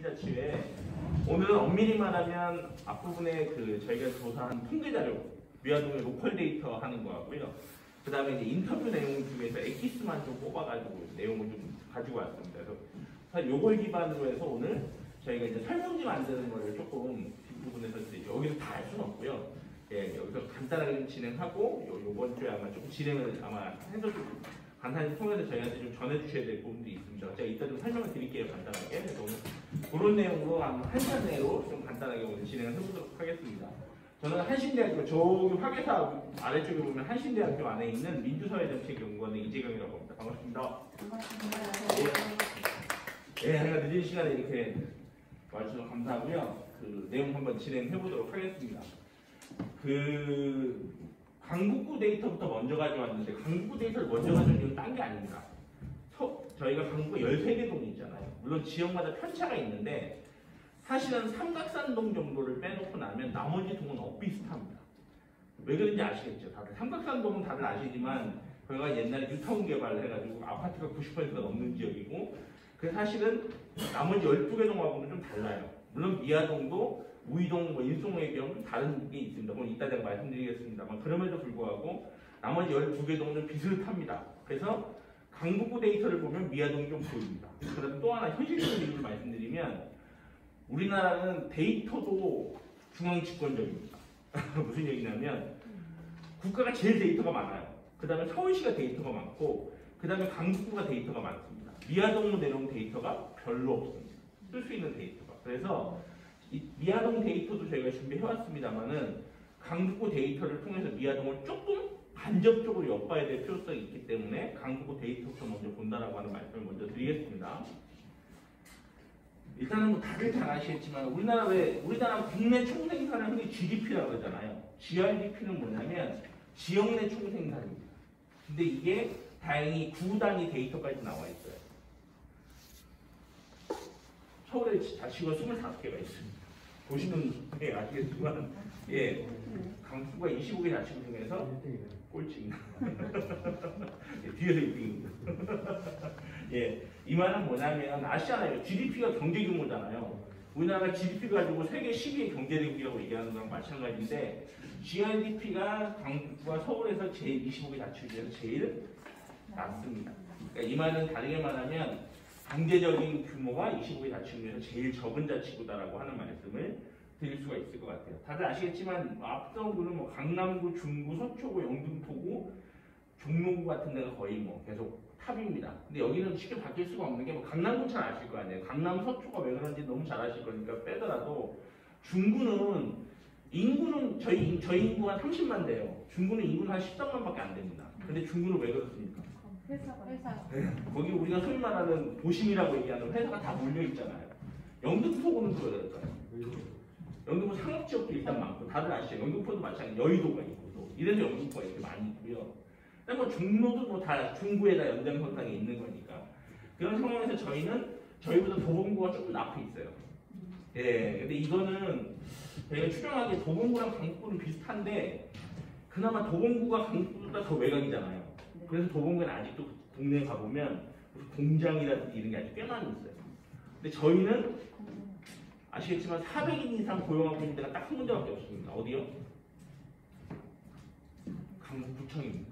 기자치회 오늘은 엄밀히 말하면 앞부분에 저희가 조사한 통계 자료 미아동의 로컬 데이터 하는 거하고요. 그 다음에 이제 인터뷰 내용 중에서 엑기스만 좀 뽑아가지고 내용을 좀 가지고 왔습니다. 그래서 사실 요걸 기반으로 해서 오늘 저희가 이제 설문지 만드는 거를 조금 뒷부분에서 이제 여기서 다 할 수는 없고요. 예, 여기서 간단하게 좀 진행하고 요번 주에 아마 조금 진행을 아마 해서 좀 간단히 통해서 저희한테 좀 전해주셔야 될 부분도 있습니다. 제가 이따 좀 설명을 드릴게요, 간단하게. 그래서 오늘 그런 내용으로 한 1시간 내로 좀 간단하게 오늘 진행을 해보도록 하겠습니다. 저는 한신대학교 저기 화계사 아래쪽에 보면 한신대학교 안에 있는 민주사회정책연구원의 이재경이라고 합니다. 반갑습니다. 반갑습니다. 네, 제가 늦은 시간에 이렇게 와주셔서 감사하고요. 그 내용 한번 진행해 보도록 하겠습니다. 강북구 데이터부터 먼저 가져왔는데 강북구 데이터를 먼저 가져온 이유는 딴 게 아닙니다. 저희가 강북구 13개 동이 있잖아요. 물론 지역마다 편차가 있는데 사실은 삼각산동 정도를 빼놓고 나면 나머지 동은 엇비슷합니다. 왜 그런지 아시겠죠? 다들 삼각산동은 다들 아시지만 거기가 옛날에 뉴타운 개발을 해가지고 아파트가 90%가 넘는 지역이고 그 사실은 나머지 12개 동하고는 좀 달라요. 물론 미아동도 우이동, 인송의 경우 다른 게 있습니다. 그건 이따 제가 말씀드리겠습니다만 그럼에도 불구하고 나머지 12개 동은 비슷합니다. 그래서 강북구 데이터를 보면 미아동이 좀 보입니다. 그다음 또 하나 현실적인 이유를 말씀드리면 우리나라는 데이터도 중앙집권적입니다. 무슨 얘기냐면 국가가 제일 데이터가 많아요. 그 다음에 서울시가 데이터가 많고 그 다음에 강북구가 데이터가 많습니다. 미아동으로 내려온 데이터가 별로 없습니다. 쓸 수 있는 데이터가. 그래서 이 미아동 데이터도 저희가 준비해왔습니다만은 강북구 데이터를 통해서 미아동을 조금 간접적으로 엿봐야 될 필요성이 있기 때문에 강북구 데이터부터 먼저 본다라고 하는 말씀을 먼저 드리겠습니다. 일단은 뭐 다들 잘 아시겠지만 우리나라 국내 총생산을 흔히 GDP라고 그러잖아요. GRDP는 뭐냐면 지역 내 총생산입니다. 근데 이게 다행히 구 단위 데이터까지 나와 있어요. 서울에 자치구가 25개가 있습니다. 보시면 아시겠지만 예, 강북구가 25개 자치구 중에서 꼴찌입니다. 예, 뒤에서 1등입니다. 예, 이 말은 뭐냐면 아시잖아요. GDP가 경제 규모잖아요. 우리나라가 GDP 가지고 세계 10위의 경제대국이라고 얘기하는 거랑 마찬가지인데 GRDP가 강북구가 서울에서 제일 25개 자치구 중에서 제일 낮습니다. 그러니까 이 말은 다르게 말하면 경제적인 규모가 25개 자치구 중에서 제일 적은 자치구다라고 하는 말씀을 드릴 수가 있을 것 같아요. 다들 아시겠지만 앞서구는 뭐 강남구, 중구, 서초구, 영등포구, 종로구 같은 데가 거의 뭐 계속 탑입니다. 근데 여기는 쉽게 바뀔 수가 없는 게 뭐 강남구 잘 아실 거 아니에요. 강남 서초가 왜 그런지 너무 잘 아실 거니까 빼더라도 중구는 인구는 저희 인구가 30만 대예요. 중구는 인구는 한 13만밖에 안 됩니다. 근데 중구는 왜 그렇습니까? 회사. 네, 거기 우리가 소위 말하는 도심이라고 얘기하는 회사가 다 몰려 있잖아요. 영등포구는 그럴까요? 영등포 상업지역도 일단 많고 다들 아시죠? 영등포도 마찬가지 여의도가 있고 또 이래서 영등포가 이렇게 많이 있고요. 뭐 종로도 뭐 다 중구에다 연장선상에 있는 거니까 그런 상황에서 저희보다 도봉구가 조금 앞에 있어요. 예, 근데 이거는 저희가 추정하기에 도봉구랑 강북구는 비슷한데 그나마 도봉구가 강북구보다 더 외곽이잖아요. 그래서 도봉구는 아직도 동네에 가보면 공장이라든지 이런 게 아직 꽤 많이 있어요. 근데 저희는 아시겠지만 400인 이상 고용하고 있는 데가 딱 한 군데밖에 없습니다. 어디요? 강북구청입니다.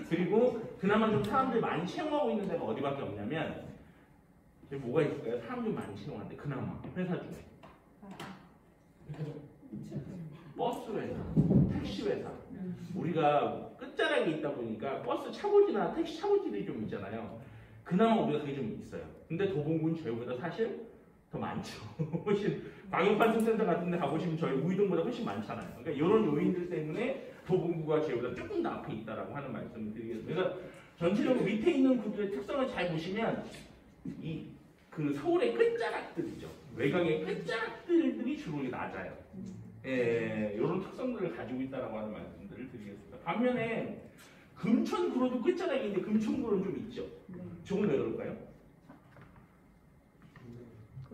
그리고 그나마 좀 사람들이 많이 채용하고 있는 데가 어디밖에 없냐면 뭐가 있을까요? 사람들이 많이 채용하는데 그나마 회사 중에 버스 회사, 택시 회사 우리가 끝자락에 있다 보니까 버스 차고지나 택시 차고지들이 좀 있잖아요. 그나마 우리가 그게 좀 있어요. 근데 도봉구는 저희보다 사실 더 많죠. 훨씬 광역판송센터 같은 데 가보시면 저희 우이동보다 훨씬 많잖아요. 그러니까 이런 요인들 때문에 도봉구가 저희보다 조금 더 앞에 있다라고 하는 말씀을 드리겠습니다. 그래서 전체적으로 밑에 있는 구들의 특성을 잘 보시면 그 서울의 끝자락들이죠. 외곽의 끝자락들이 주로 낮아요. 예, 이런 특성들을 가지고 있다라고 하는 말씀들을 드리겠습니다. 반면에 금천구로도 끝자락인데 금천구로는 좀 있죠. 저건 왜 그럴까요?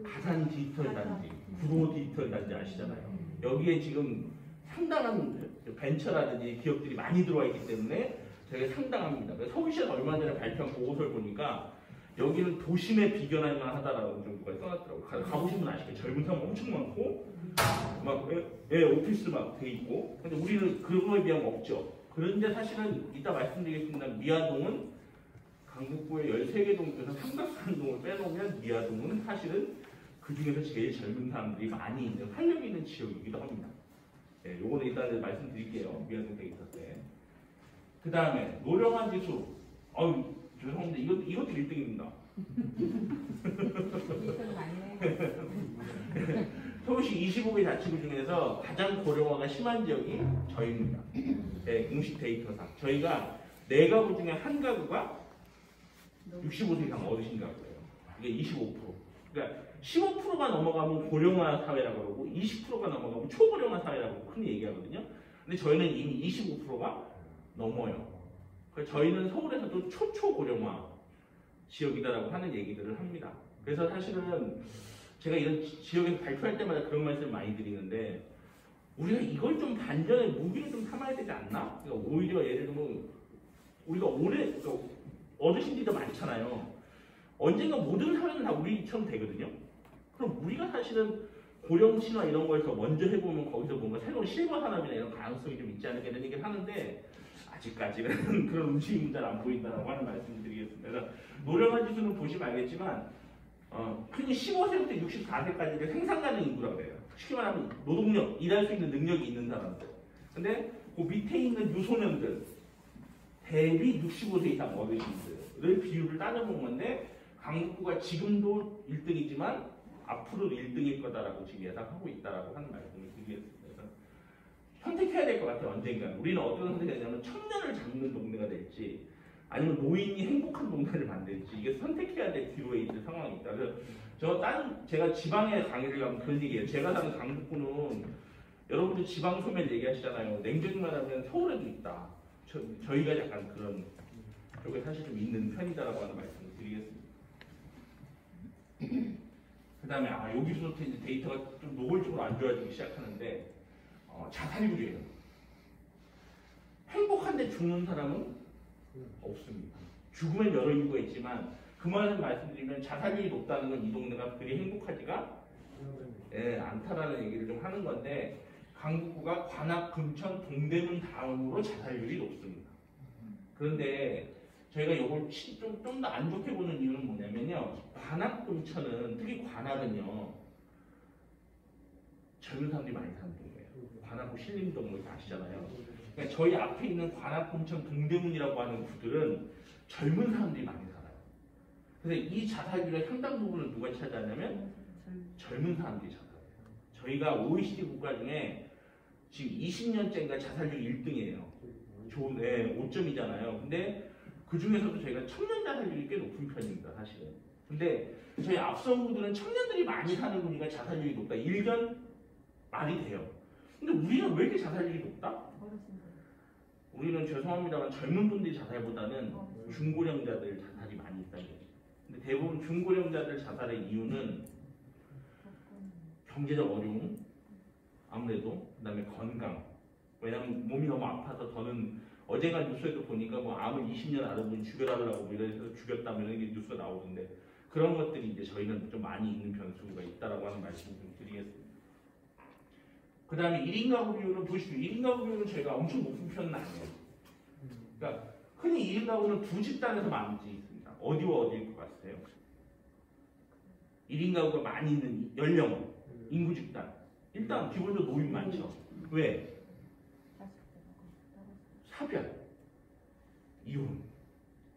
가산 디지털 단지, 구로 디지털 단지 아시잖아요. 여기에 지금 상당한 벤처라든지 기업들이 많이 들어와 있기 때문에 되게 상당합니다. 서울시에서 얼마 전에 발표한 보고서를 보니까 여기는 도심에 비견할 만하다라고 정도가 써놨더라고요. 가보신 분 아시겠죠? 젊은 사람 엄청 많고 막 오피스 막 돼 있고. 근데 우리는 그거에 비하면 없죠. 그런데 사실은 이따 말씀드리겠습니다. 미아동은 강북구의 13개 동 중에서 삼각산동을 빼놓으면 미아동은 사실은 그 중에서 제일 젊은 사람들이 많이 있는 활력 있는 지역이기도 합니다. 네, 요거는 이따 말씀드릴게요. 미아동 데이터 때. 그 다음에 노령화 지수. 죄송합니다. 이것도 1등입니다. 서울시 25개 자치구 중에서 가장 고령화가 심한 지역이 저희입니다. 네, 공식 데이터상. 저희가 4가구 중에 한 가구가 65세 이상 어르신 가구예요. 이게 25%. 그러니까 15%가 넘어가면 고령화 사회라고 그러고 20%가 넘어가면 초고령화 사회라고 흔히 얘기하거든요. 근데 저희는 이미 25%가 넘어요. 저희는 서울에서도 초초고령화 지역이다라고 하는 얘기들을 합니다. 그래서 사실은 제가 이런 지역에서 발표할 때마다 그런 말씀을 많이 드리는데 우리가 이걸 좀 반전의 무기를 좀 삼아야 되지 않나? 그러니까 오히려 예를 들면 우리가 어르신들이 더 많잖아요. 언젠가 모든 사회는 다 우리처럼 되거든요. 그럼 우리가 사실은 고령친화 이런 거에서 먼저 해보면 거기서 뭔가 새로운 실버 산업이나 이런 가능성이 좀 있지 않을까 이런 얘기를 하는데 아직까지는 그런 움직임이 잘 안 보인다라고 하는 말씀을 드리겠습니다. 그래서 노령화 지수는 보시면 알겠지만 흔히 15세부터 64세까지가 생산 가능 인구라고 해요. 쉽게 말하면 노동력, 일할 수 있는 능력이 있는 사람들. 근데 그 밑에 있는 유소년들 대비 65세 이상 어르신들을 비율을 따져본 건데 강북구가 지금도 1등이지만 앞으로도 1등일 거다라고 지금 예상하고 있다라고 하는 말씀을 드리겠습니다. 선택해야 될 것 같아요. 언젠가. 우리는 어떤 선택을 하냐면 청년을 잡는 동네가 될지 아니면 노인이 행복한 동네를 만들지 이게 선택해야 될 기로에 있는 상황이 있다. 그래서 제가 지방에 강의를 가면 그런 얘기예요. 제가 사는 강북구는 여러분들 지방 소멸 얘기하시잖아요. 냉정히 말하면 서울에도 있다. 저희가 약간 그런 쪽에 사실 좀 있는 편이다라고 하는 말씀을 드리겠습니다. 그 다음에 여기서부터 이제 데이터가 좀 노골적으로 안 좋아지기 시작하는데 자살률이에요. 행복한데 죽는 사람은 없습니다. 죽으면 여러 이유가 있지만 그 말을 말씀드리면 자살률이 높다는 건 이 동네가 그리 행복하지가 않다라는 얘기를 좀 하는 건데 강북구가 관악, 금천, 동대문 다음으로 자살률이 높습니다. 그런데 저희가 이걸 좀 더 안 좋게 보는 이유는 뭐냐면요. 관악, 금천은 특히 관악은요. 젊은 사람들이 많이 사는 동네예요. 관악구 신림동 뭐 아시잖아요. 그러니까 저희 앞에 있는 관악, 금천, 동대문이라고 하는 구들은 젊은 사람들이 많이 살아요. 그래서 이 자살률의 상당 부분을 누가 차지하냐면 젊은 사람들이 차지해요. 저희가 OECD 국가 중에 지금 20년째인가 자살률 1등이에요. 좋은 5점이잖아요. 근데 그 중에서도 저희가 청년 자살률이 꽤 높은 편입니다, 사실은. 근데 저희 앞선 구들은 청년들이 많이 사는 구니까 자살률이 높다. 일견 말이 돼요. 근데 우리는 왜 이렇게 자살률이 높다? 우리는 죄송합니다만 젊은 분들이 자살보다는 중고령자들 자살이 많이 있다는 거죠. 근데 대부분 중고령자들 자살의 이유는 경제적 어려움, 아무래도 그다음에 건강. 왜냐하면 몸이 너무 아파서 저는 어제가 뉴스에도 보니까 뭐 암을 20년 앓은 분이 죽여달라고 이래서 죽였다면 이게 뉴스가 나오던데 그런 것들이 이제 저희는 좀 많이 있는 변수가 있다라고 하는 말씀을 좀 드리겠습니다. 그 다음에 1인 가구 비율은 보시죠. 1인 가구 비율은 저희가 엄청 높은 편은 아니에요. 그러니까 흔히 1인 가구는 두 집단에서 많이 있습니다. 어디와 어디일 것 같으세요? 1인 가구가 많이 있는 연령, 인구 집단. 일단 기본적으로 노인 많죠. 왜? 사별, 이혼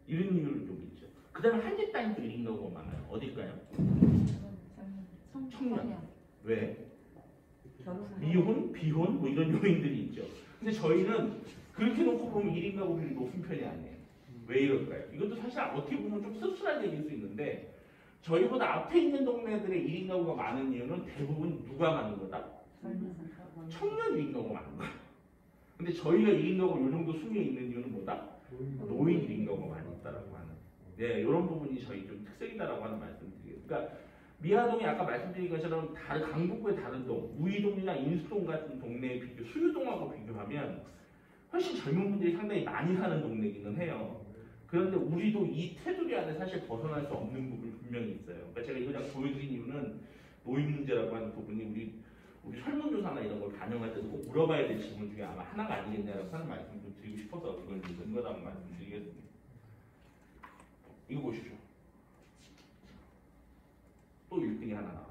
이런 이유를 좀 있죠. 그 다음에 한 집단이 또 1인 가구가 많아요. 어딜까요? 청년. 왜? 이혼, 비혼 뭐 이런 요인들이 있죠. 근데 저희는 그렇게 놓고 보면 1인 가구 비율이 높은 편이 아니에요. 왜 이럴까요? 이것도 사실 어떻게 보면 좀 씁쓸한 얘기일 수 있는데 저희보다 앞에 있는 동네들의 1인 가구가 많은 이유는 대부분 누가 많은 거다? 청년 1인 가구가 많은 거예요. 근데 저희가 1인 가구 이 정도 순위에 있는 이유는 뭐다? 노인 1인 가구가 많이 있다라고 하는. 이런 부분이 저희 좀 특색이다라고 하는 말씀드리겠습니다. 그러니까 미아동이 아까 말씀드린 것처럼 강북구의 다른 동, 우이동이나 인수동 같은 동네에 비교, 수유동하고 비교하면 훨씬 젊은 분들이 상당히 많이 사는 동네이기는 해요. 그런데 우리도 이 테두리 안에 사실 벗어날 수 없는 부분이 분명히 있어요. 그러니까 제가 이걸 그냥 보여드린 이유는 노인 문제라고 하는 부분이 우리 설문조사나 이런 걸 반영할 때도 꼭 물어봐야 될 질문 중에 아마 하나가 아니겠냐라고 하는 말씀 좀 드리고 싶어서 이걸 좀 근거다고 말씀드리겠습니다. 이거 보십시오. 또 1등이 하나 나왔어요.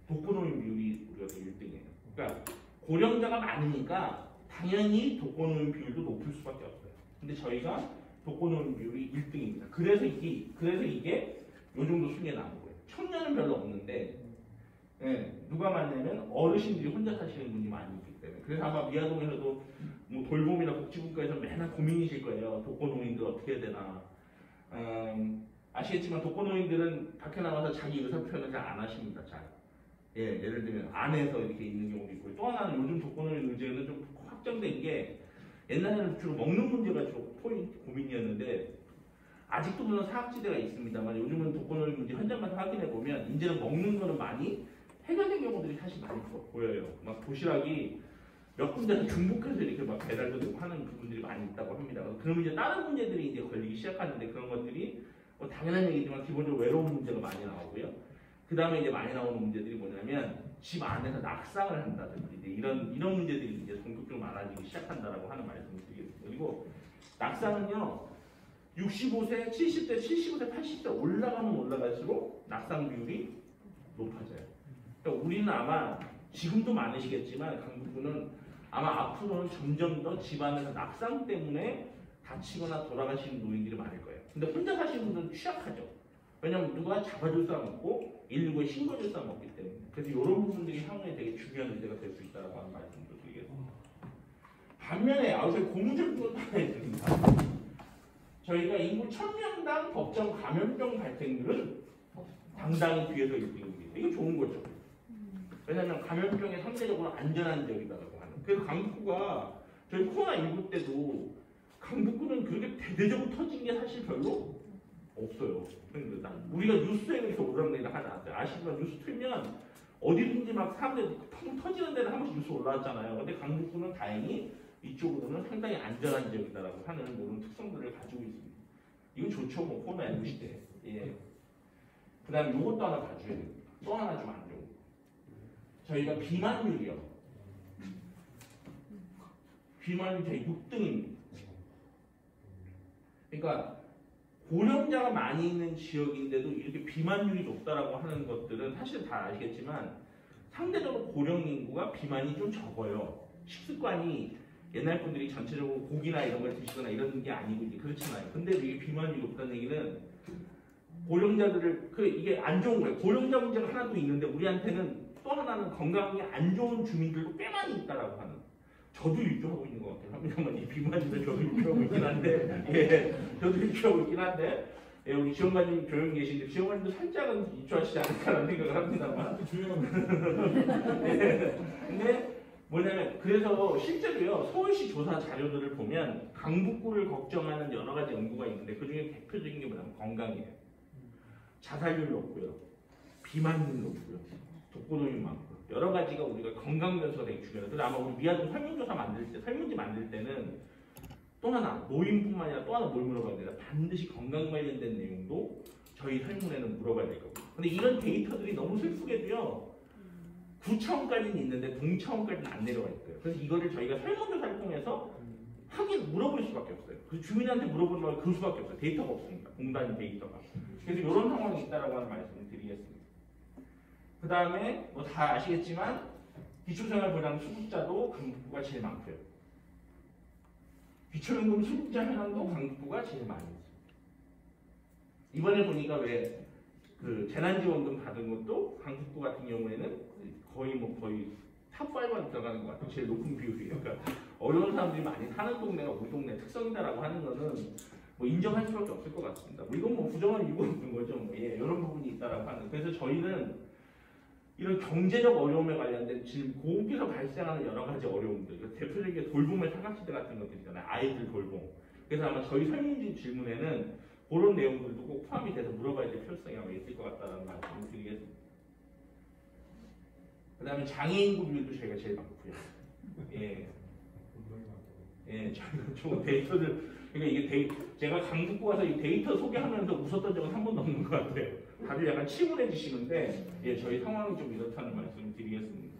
독거노인 비율이 우리가 또 1등이에요. 그러니까 고령자가 많으니까 당연히 독거노인 비율도 높을 수밖에 없어요. 근데 저희가 독거노인 비율이 1등입니다. 그래서 이게 요 정도 순위에 나온 거예요. 청년은 별로 없는데 누가 많냐면 어르신들이 혼자 사시는 분이 많이 있기 때문에. 그래서 아마 미아동에서도 뭐 돌봄이나 복지국가에서 맨날 고민이실 거예요. 독거노인들 어떻게 해야 되나. 아시겠지만 독거노인들은 밖에 나와서 자기 의사 표현을 잘 안 하십니다. 잘. 예를 들면 안에서 이렇게 있는 경우도 있고, 또 하나는 요즘 독거노인 의제는 좀 확정된 게, 옛날에는 주로 먹는 문제가 주로 고민이었는데 아직도 물론 사각지대가 있습니다만 요즘은 독거노인 문제 현장만 확인해 보면 이제는 먹는 거는 많이 해결된 경우들이 사실 많이 보여요. 막 도시락이 몇 군데서 중복해서 이렇게 막 배달도 되고 하는 부분들이 많이 있다고 합니다. 그러면 이제 다른 문제들이 이제 걸리기 시작하는데, 그런 것들이 뭐 당연한 얘기지만 기본적으로 외로운 문제가 많이 나오고요. 그 다음에 이제 많이 나오는 문제들이 뭐냐면 집 안에서 낙상을 한다든지 이제 이런 문제들이 이제 본격적으로 많아지기 시작한다라고 하는 말씀을 드리겠습니다. 그리고 낙상은요, 65세, 70대, 75세, 80세 올라가면 올라갈수록 낙상 비율이 높아져요. 그러니까 우리는 아마 지금도 많으시겠지만 강북구는 아마 앞으로는 점점 더 집안에서 낙상 때문에 다치거나 돌아가시는 노인들이 많을 거예요. 근데 혼자 사시는 분들은 취약하죠. 왜냐면 누가 잡아줄 사람 없고 119에 신고해줄 사람 없기 때문에. 그래서 이런 부분들이 향후에 되게 중요한 문제가 될 수 있다고 하는 말씀도 드리겠습니다. 반면에 저희 고무줄도 하나 있습니다. 저희가 인구 1000명당 법정 감염병 발생률은 당당히 뒤에서 1등입니다. 이거 좋은 거죠. 왜냐하면 감염병에 상대적으로 안전한 지역이다라고 하는. 그래서 강북구가 저희 코로나19 때도 강북구는 그렇게 대대적으로 터진 게 사실 별로 없어요. 우리가 뉴스에 그렇게 오르락내리락 하지 않았어요. 아시지만 뉴스 틀면 어디든지 막 사람들이 펑 터지는 데는 한 번씩 뉴스 올라왔잖아요. 근데 강북구는 다행히 이쪽으로는 상당히 안전한 지역이다라고 하는 그런 특성들을 가지고 있습니다. 이건 좋죠, 뭐 코로나19 시대에. 예. 그 다음에 이것도 하나 봐줘야 됩니다. 또 하나 좀 안 좋은 거. 저희가 비만율이요. 비만율 저희 6등입니다. 그러니까 고령자가 많이 있는 지역인데도 이렇게 비만율이 높다라고 하는 것들은 사실 다 아시겠지만 상대적으로 고령 인구가 비만이 좀 적어요. 식습관이 옛날 분들이 전체적으로 고기나 이런 걸 드시거나 이런 게 아니고 이제 그렇잖아요. 근데 이게 비만율이 높다는 얘기는 고령자들을 이게 안 좋은 거예요. 고령자 문제가 하나도 있는데 우리한테는 또 하나는 건강이 안 좋은 주민들도 꽤 많이 있다라고 하는. 저도 일조하고 있는 것 같아요. 합니다만 이 비만인데 저도 일조하고 있긴 한데, 저도 일조하고 있긴 한데, 우리 지원관님 조용히 계신데 지원관님도 살짝은 일조하시지 않을까라는 생각을 합니다만. 근데 뭐냐면 그래서 실제로요, 서울시 조사 자료들을 보면 강북구를 걱정하는 여러 가지 연구가 있는데 그 중에 대표적인 게 뭐냐면 건강이에요. 자살률 높고요, 비만율 높고요, 독거노인 많고. 여러 가지가 우리가 건강 면서가 되게 중요해요. 그래서 아마 우리 미아동 설문조사 설문지 만들 때는 또 하나, 노인뿐만 아니라 또 하나 뭘 물어봐야 되나? 반드시 건강 관련된 내용도 저희 설문에는 물어봐야 될 겁니다. 근데 이런 데이터들이 너무 슬프게도요, 구차원까지는 있는데 동차원까지는 안 내려가 있어요. 그래서 이거를 저희가 설문조사를 통해서 물어볼 수밖에 없어요. 그래서 주민한테 물어보면 그 수밖에 없어요. 데이터가 없으니까, 공단위 데이터가. 그래서 이런 상황이 있다라고 하는 말씀을 드리겠습니다. 그 다음에 뭐 다 아시겠지만 기초생활보장 수급자도 강북구가 제일 많고요. 기초연금 수급자 현황도 강북구가 제일 많이 있습니다. 이번에 보니까 왜 그 재난지원금 받은 것도 강북구 같은 경우에는 거의 탑5 안에 들어가는 것 같아요. 제일 높은 비율이에요. 그러니까 어려운 사람들이 많이 사는 동네가 우리 동네 특성이다라고 하는 거는 뭐 인정할 수밖에 없을 것 같습니다. 뭐 이건 뭐 부정할 이유가 없는 거죠. 뭐 이런 부분이 있다라고 하는. 그래서 저희는 이런 경제적 어려움에 관련된 지금 고국에서 발생하는 여러 가지 어려움들, 대표적인 게 돌봄의 사각지대 같은 것들 있잖아요. 아이들 돌봄. 그래서 아마 저희 설문지 질문에는 그런 내용들도 꼭 포함이 돼서 물어봐야 될 필요성이 아마 있을 것 같다는 말씀을 드리겠습니다. 그 다음에 장애인 구비율도 저희가 제일 많고요. 예. 예, 저희가 좀 데이터를 그러니까 이게 제가 강북구 가서 이 데이터 소개하면서 웃었던 적은 한 번도 없는 것 같아요. 다들 약간 침울해지시는데 예, 저희 상황이 좀 이렇다는 말씀을 드리겠습니다.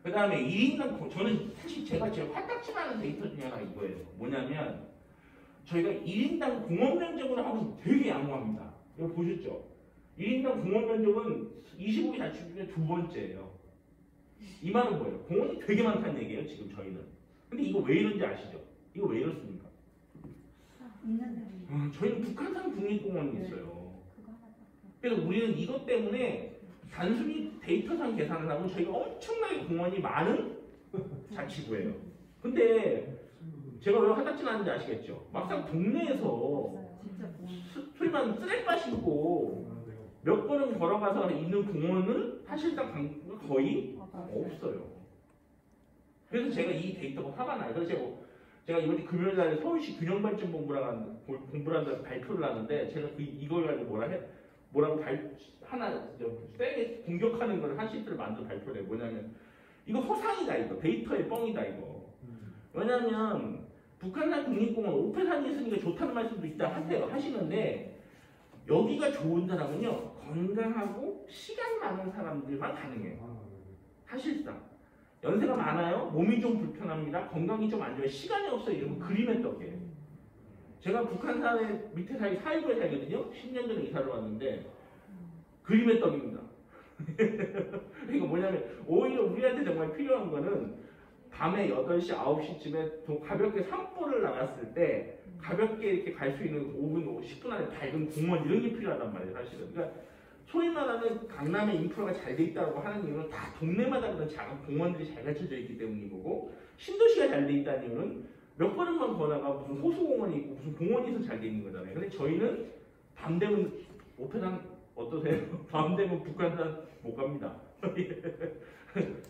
그 다음에 1인당 저는 사실 제가 제일 화딱지나는 데이터 중에 하나 이거예요. 뭐냐면 저희가 1인당 공원 면적으로 하면 되게 양호합니다. 이거 보셨죠? 1인당 공원 면적은 25개 자치 중에 두 번째예요. 이 말은 뭐예요? 공원이 되게 많다는 얘기예요, 지금 저희는. 근데 이거 왜 이런지 아시죠? 이거 왜 이렇습니까? 저희는 북한산 국립공원이 있어요. 그래서 우리는 이것 때문에 단순히 데이터상 계산을 하면 저희가 엄청나게 공원이 많은 자치구예요. 근데 제가 왜 화딱지 나는지 아시겠죠? 막상 동네에서 소리만 쓰레빠시고 몇 걸음 걸어가서 있는 공원은 사실상 강북구가 거의 없어요. 그래서 제가 이 데이터가 화가 나요. 그래서 제가 이번 금요일 날에 서울시 균형발전본부를 한다고 발표를 하는데 제가 이걸 가지고 뭐라고 하나 세게 공격하는 걸 한 시트를 만들어 발표를 해요. 뭐냐면 이거 허상이다 이거 데이터의 뻥이다 이거. 왜냐하면 북한산 국립공원 오페산이 있으니까 좋다는 말씀도 있다 하시는데 여기가 좋은 사람은요 건강하고 시간 많은 사람들만 가능해요. 사실상 연세가 많아요. 몸이 좀 불편합니다. 건강이 좀 안 좋아요. 시간이 없어요. 이러면 그림의 떡이에요. 제가 북한산에 밑에 사이구에 살거든요. 10년 전에 이사를 왔는데 그림의 떡입니다. 이거 뭐냐면 오히려 우리한테 정말 필요한 거는 밤에 8시, 9시쯤에 가볍게 산보를 나갔을 때 가볍게 이렇게 갈 수 있는 5분, 10분 안에 밝은 공원 이런 게 필요하단 말이에요. 사실은. 그러니까 소위 말하는 강남의 인프라가 잘 돼 있다고 하는 이유는 다 동네마다 그런 작은 공원들이 잘 갖춰져 있기 때문인 거고 신도시가 잘 돼 있다는 이유는 몇 걸음만 걸어가 무슨 호수공원이 있고 무슨 공원이 있어서 잘 돼 있는 거잖아요. 근데 저희는 밤 되면 오페산 어떠세요? 밤 되면 북한산 못 갑니다.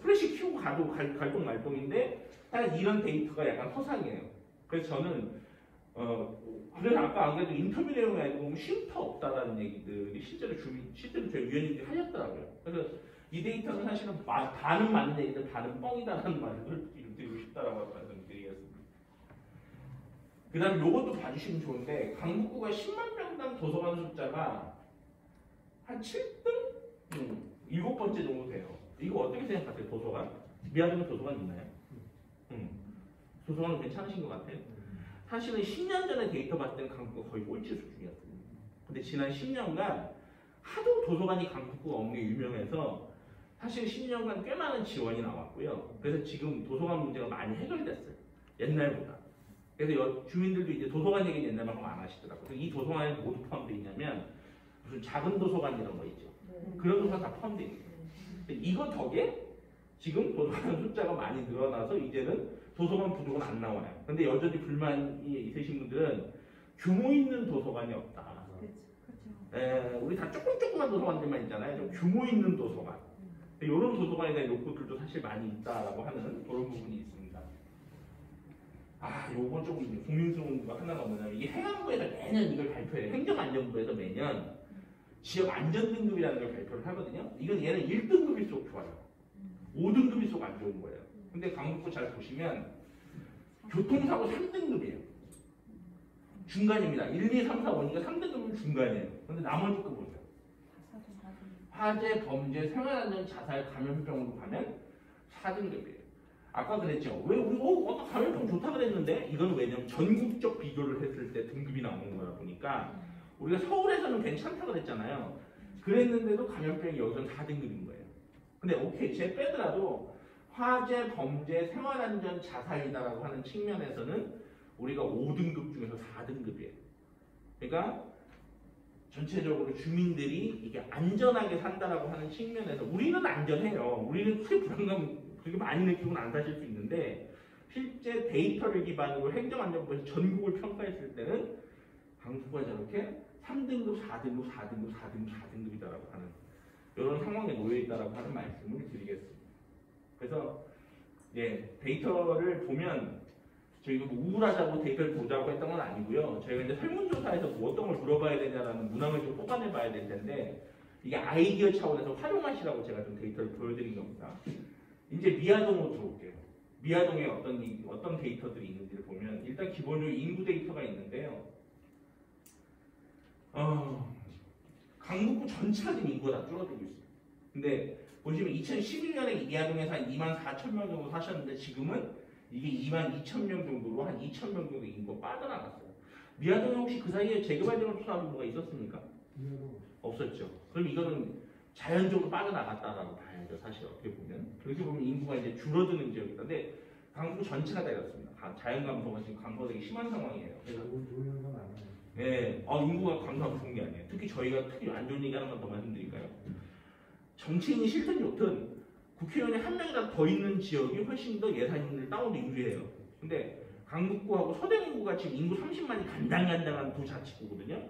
프레시 키우고 가도 갈동말동인데 딱 이런 데이터가 약간 허상이에요. 그래서 저는 그래서 아까 안 그래도 인터뷰 내용에 알고 보면 쉼터 없다라는 얘기들이 실제로 저희 위원님들이 하셨더라고요. 그래서 이 데이터는 사실은 반은 맞는 얘기들 반은 뻥이다라는 말을 드리고 싶다라고 말씀드리겠습니다. 그 다음 요것도 봐주시면 좋은데 강북구가 10만 명당 도서관 숫자가 한 7등? 7번째 정도 돼요. 이거 어떻게 생각하세요? 도서관? 미아동에 도서관 있나요? 도서관은 괜찮으신 것 같아요. 사실은 10년 전에 데이터 봤을 때는 강북구가 거의 꼴찌 수준이었어요. 근데 지난 10년간 하도 도서관이 강북구가 없는 게 유명해서 사실 10년간 꽤 많은 지원이 나왔고요. 그래서 지금 도서관 문제가 많이 해결됐어요. 옛날보다. 그래서 주민들도 이제 도서관 얘기는 옛날만큼 안 하시더라고요. 이 도서관에 모두 포함되어 있냐면 무슨 작은 도서관 이런 거 있죠. 그런 도서관 다 포함되어 있어요. 이거 덕에 지금 도서관 숫자가 많이 늘어나서 이제는 도서관 부족은 안 나와요. 근데 여전히 불만이 있으신 분들은 규모 있는 도서관이 없다. 우리 다 조그만 도서관들만 있잖아요. 좀 규모 있는 도서관. 이런 도서관에 대한 욕구들도 사실 많이 있다라고 하는 그런 부분이 있습니다. 요건 조금 이제 고민스러운 거 하나가 뭐냐면 이게 행안부에서 매년 이걸 발표해요. 행정안전부에서 매년 지역 안전등급이라는 걸 발표를 하거든요. 이건 얘는 1등급일수록 좋아요. 5등급일수록 안 좋은 거예요. 근데 강북구 잘 보시면 교통사고 3등급이에요. 중간입니다. 1, 2, 3, 4, 5니까 3등급은 중간이에요. 근데 나머지 거 보세요. 화재, 범죄, 생활안전, 자살, 감염병으로 가면 4등급이에요. 아까 그랬죠. 왜 우리 아까 감염병 좋다 그랬는데 이건 왜냐면 전국적 비교를 했을 때 등급이 나오는 거다 보니까 우리가 서울에서는 괜찮다 그랬잖아요. 그랬는데도 감염병이 여기서는 4등급인 거예요. 근데 오케이, 쟤 빼더라도 화재, 범죄, 생활안전, 자살이다라고 하는 측면에서는 우리가 5등급 중에서 4등급이에요. 그러니까 전체적으로 주민들이 이게 안전하게 산다라고 하는 측면에서 우리는 안전해요. 우리는 크게 불안감 그렇게 많이 느끼고는 안 사실 수 있는데 실제 데이터를 기반으로 행정안전부에서 전국을 평가했을 때는 강북구가 저렇게 3등급, 4등급, 4등급, 4등급, 4등급이다라고 하는 이런 상황에 놓여 있다라고 하는 말씀을 드리겠습니다. 그래서 데이터를 보면 저희가 뭐 우울하다고 데이터를 보자고 했던 건 아니고요. 저희가 이제 설문조사에서 뭐 어떤 걸 물어봐야 되냐라는 문항을 좀 뽑아내봐야 될 텐데 이게 아이디어 차원에서 활용하시라고 제가 좀 데이터를 보여드린 겁니다. 이제 미아동으로 들어올게요. 미아동에 어떤 데이터들이 있는지를 보면 일단 기본적으로 인구 데이터가 있는데요. 강북구 전체가 지금 인구가 다 줄어들고 있어요. 근데 보시면 2011년에 미아동에서 한 24,000명 정도 사셨는데 지금은 이게 22,000명 정도로 한 2,000명 정도 인구가 빠져나갔어요. 미아동에 혹시 그 사이에 재개발적으로 투자한 뭐가 있었습니까? 없었죠. 그럼 이거는 자연적으로 빠져나갔다라고 봐야죠. 사실 어떻게 보면. 그렇게 보면 인구가 이제 줄어드는 지역이다. 근데 강북 전체가 다 이렇습니다. 자연 감소가 지금 감소가 되게 심한 상황이에요. 그래서 네, 인구가 감소하고 좋은 게 아니에요. 특히 저희가 특히 안 좋은 얘기 하나만 더 말씀드릴까요? 정치인이 싫든 좋든 국회의원이 한 명이라도 더 있는 지역이 훨씬 더 예산을 따오는 유리해요. 근데 강북구하고 서대문구가 지금 인구 30만이 간당간당한 두 자치구거든요.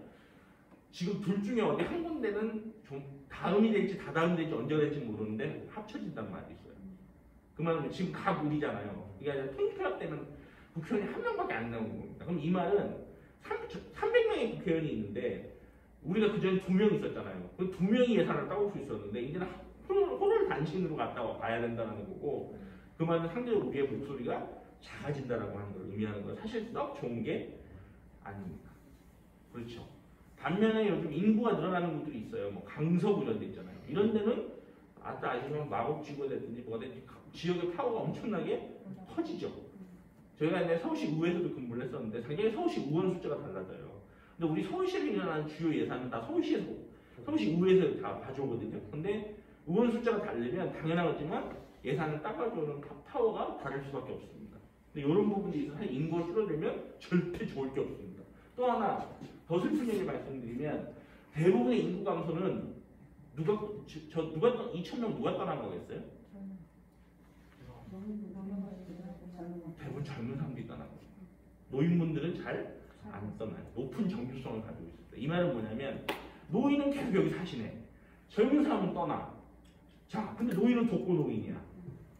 지금 둘 중에 어디 한 군데는 좀 다음이 될지 다다음이 될지 언제가 될지 모르는데 합쳐진단 말이 있어요. 그 말은 지금 각 우리잖아요. 이게 아니라 통폐합되면 국회의원이 한 명밖에 안 나오는 겁니다. 그럼 이 말은 300명의 국회의원이 있는데 우리가 그전에 2명 있었잖아요. 그 2명이 예산을 따올 수 있었는데 이제는 호를 단신으로 갔다 와야 된다는 거고 그 말은 상대적으로 우리의 목소리가 작아진다라고 하는 걸 의미하는 거예요. 사실 썩 좋은 게 아닙니다. 그렇죠. 반면에 요즘 인구가 늘어나는 곳들이 있어요. 뭐 강서구 이런 데 있잖아요. 이런 데는 아시면 마곡지구가 됐든지 뭐가 됐든지 지역의 파워가 엄청나게 커지죠. 저희가 이제 서울시 의회에서도 근무를 했었는데 당연히 서울시 의원 숫자가 달라져요. 근데 우리 서울시에 일어나는 주요 예산은 다 서울시 의회에서 다 가져오거든요. 근데 의원 숫자가 다르면 당연하겠지만 예산을 따가져오는 파워가 다를 수밖에 없습니다. 근데 이런 부분이 있어서 인구가 줄어들면 절대 좋을 게 없습니다. 또 하나 더 슬픈 얘기 말씀드리면 대부분의 인구 감소는 누가 2,000명 누가 떠난 거겠어요? 대부분 젊은 사람들이 떠나고 노인분들은 잘 안 떠나요. 높은 정규성을 가지고 있습니다. 이 말은 뭐냐면 노인은 계속 여기 사시네. 젊은 사람은 떠나. 자, 근데 노인은 독거노인이야.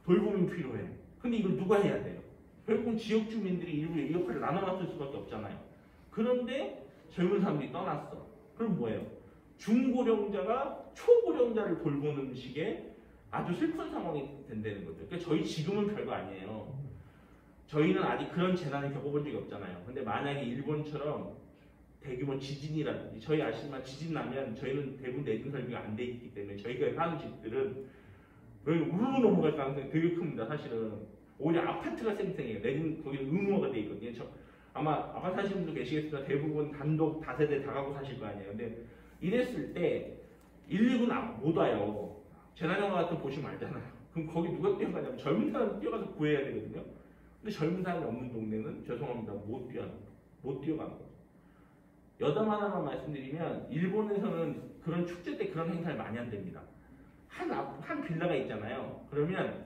돌봄이 필요해. 근데 이걸 누가 해야 돼요? 결국은 지역 주민들이 일부 이 역할을 나눠 맡을 수밖에 없잖아요. 그런데 젊은 사람들이 떠났어. 그럼 뭐예요? 중고령자가 초고령자를 돌보는 식의 아주 슬픈 상황이 된다는 거죠. 그러니까 저희 지금은 별거 아니에요. 저희는 아직 그런 재난을 겪어본 적이 없잖아요. 근데 만약에 일본처럼 대규모 지진이라든지 저희 아시지만 지진 나면 저희는 대부분 내진 설비가 안 돼 있기 때문에 저희가 사는 집들은 우르르 넘어갈 가능성이 되게 큽니다. 사실은 오히려 아파트가 쌩쌩해요. 내진 거기는 의무화가 돼 있거든요. 아마 아파트 사시는 분도 계시겠지만 대부분 단독 다세대 다가구 사실 거 아니에요. 근데 이랬을 때 119는 못 와요. 재난영화 같은 거 보시면 알잖아요. 그럼 거기 누가 뛰어가냐면 젊은 사람 뛰어가서 구해야 되거든요. 근데 젊은 사람이 없는 동네는 죄송합니다. 못 뛰어가는 거죠. 여담 하나만 말씀드리면 일본에서는 그런 축제 때 그런 행사를 많이 한답니다. 한 빌라가 있잖아요. 그러면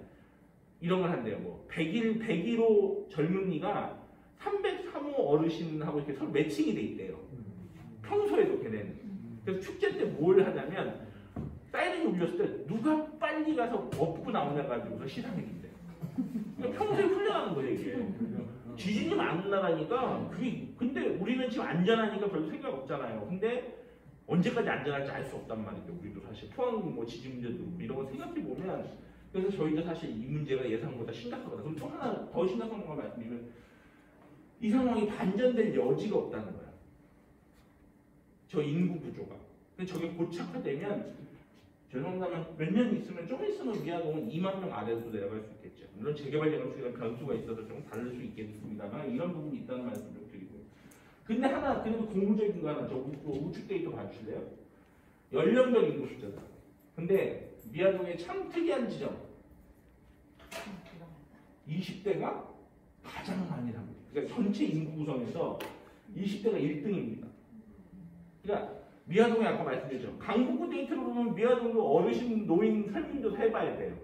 이런 걸 한대요. 뭐 101호 젊은이가 303호 어르신하고 이렇게 서로 매칭이 돼 있대요. 평소에도 걔네는. 그래서 축제 때 뭘 하냐면 사이렌이 울렸을 때 누가 빨리 가서 업고 나오냐 가지고서 시상식인데. 그러니까 평소에 훈련하는 거예요 이게. 지진이 많은 나라니까 그게 근데 우리는 지금 안전하니까 별로 생각 없잖아요. 근데 언제까지 안전할지 알 수 없단 말이죠. 우리도 사실 포항 뭐 지진 문제도 이런 거 생각해 보면 그래서 저희도 사실 이 문제가 예상보다 심각하거든요. 그럼 또 하나 더 심각한 거 말씀드리면 이 상황이 반전될 여지가 없다는 거야. 저 인구 구조가. 근데 저게 고착화되면 죄송합니다만 몇 년 있으면 좀 있으면 미아동은 2만 명 아래로 내려갈 수 있겠죠. 물론 재개발 예정수가 변수가 있어서 좀 다를 수 있겠습니다만 이런 부분이 있다는 말씀 좀 드리고. 근데 하나 그래도 공부적인 거 하나 저 우측 데이터 봐주실래요? 연령별 인구 숫자다. 근데 미아동의 참 특이한 지점 20대가 가장 많이 납니다. 그러니까 전체 인구 구성에서 20대가 1등입니다. 그러니까 미아동에 아까 말씀드렸죠. 강북구 데이터로 보면 미아동도 어르신, 노인 설문조사 해봐야 돼요.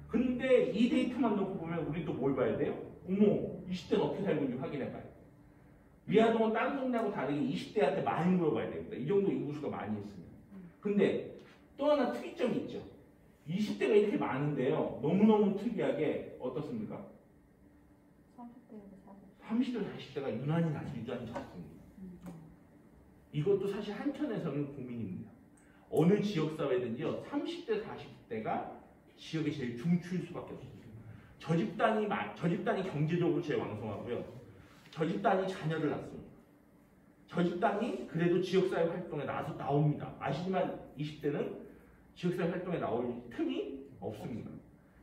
근데 이 데이터만 놓고 보면 우리도 뭘 봐야 돼요? 어머, 20대는 어떻게 살고 있는지 확인해봐요. 미아동은 다른 동네하고 다르게 20대한테 많이 물어봐야 됩니다. 이 정도 인구수가 많이 있으면. 근데 또 하나 특이점이 있죠. 20대가 이렇게 많은데요. 너무너무 특이하게 어떻습니까? 30대, 40대가 유난히 작습니다. 이것도 사실 한편에서는 고민입니다. 어느 지역사회든지요. 30대, 40대가 지역에 제일 중추일 수밖에 없습니다. 저 집단이 경제적으로 제일 왕성하고요. 저 집단이 자녀를 낳습니다. 저 집단이 그래도 지역사회 활동에 나옵니다. 아시지만 20대는 지역사회 활동에 나올 틈이 없습니다.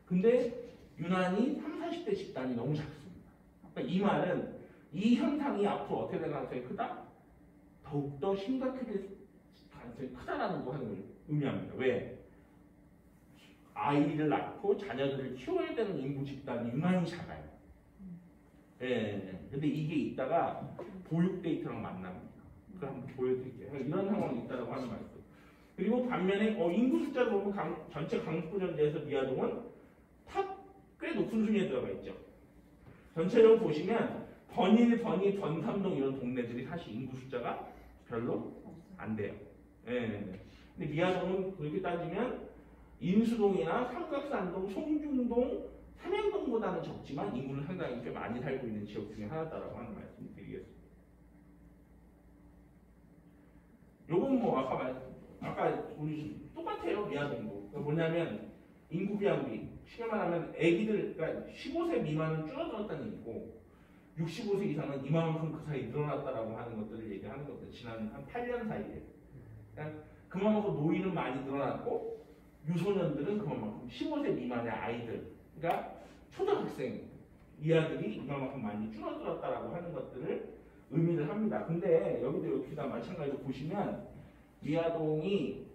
근데 유난히 30, 40대 집단이 너무 작습니다. 그러니까 이 말은 이 현상이 앞으로 어떻게 될 가능성이 크다? 더욱더 심각하게 가능성이 크다라는 거 하는 걸 의미합니다. 왜? 아이를 낳고 자녀들을 키워야 되는 인구 집단이 유난히 작아요. 예. 근데 이게 있다가 보육 데이터랑 만납니다. 그걸 한번 보여드릴게요. 이런 상황이 있다고 하는 말씀. 그리고 반면에 인구 숫자를 보면 전체 강북구 전체에서 미아동은 탑 꽤 높은 순위에 들어가 있죠. 전체적으로 보시면 번일, 번이, 번삼동 이런 동네들이 사실 인구 숫자가 별로 안 돼요. 예. 근데 미아동은 그렇게 따지면 인수동이나 삼각산동, 송중동, 삼양동보다는 적지만 인구는 상당히 꽤 많이 살고 있는 지역 중에 하나다라고 하는 말씀을 드리겠습니다. 요건 뭐 아까 우리 똑같아요. 미아동도. 뭐냐면 인구 비양비 쉽게 말하면 애기들 그러니까 15세 미만은 줄어들었다는 얘기고 65세 이상은 이만큼 그 사이 늘어났다라고 하는 것들을 얘기하는 것들 지난 한 8년 사이에 그러니까 그만큼 노인은 많이 늘어났고 유소년들은 그만큼 15세 미만의 아이들 그러니까 초등학생 이 아들이 이만큼 많이 줄어들었다라고 하는 것들을 의미를 합니다. 근데 여기도 여기다 마찬가지로 보시면 미아동이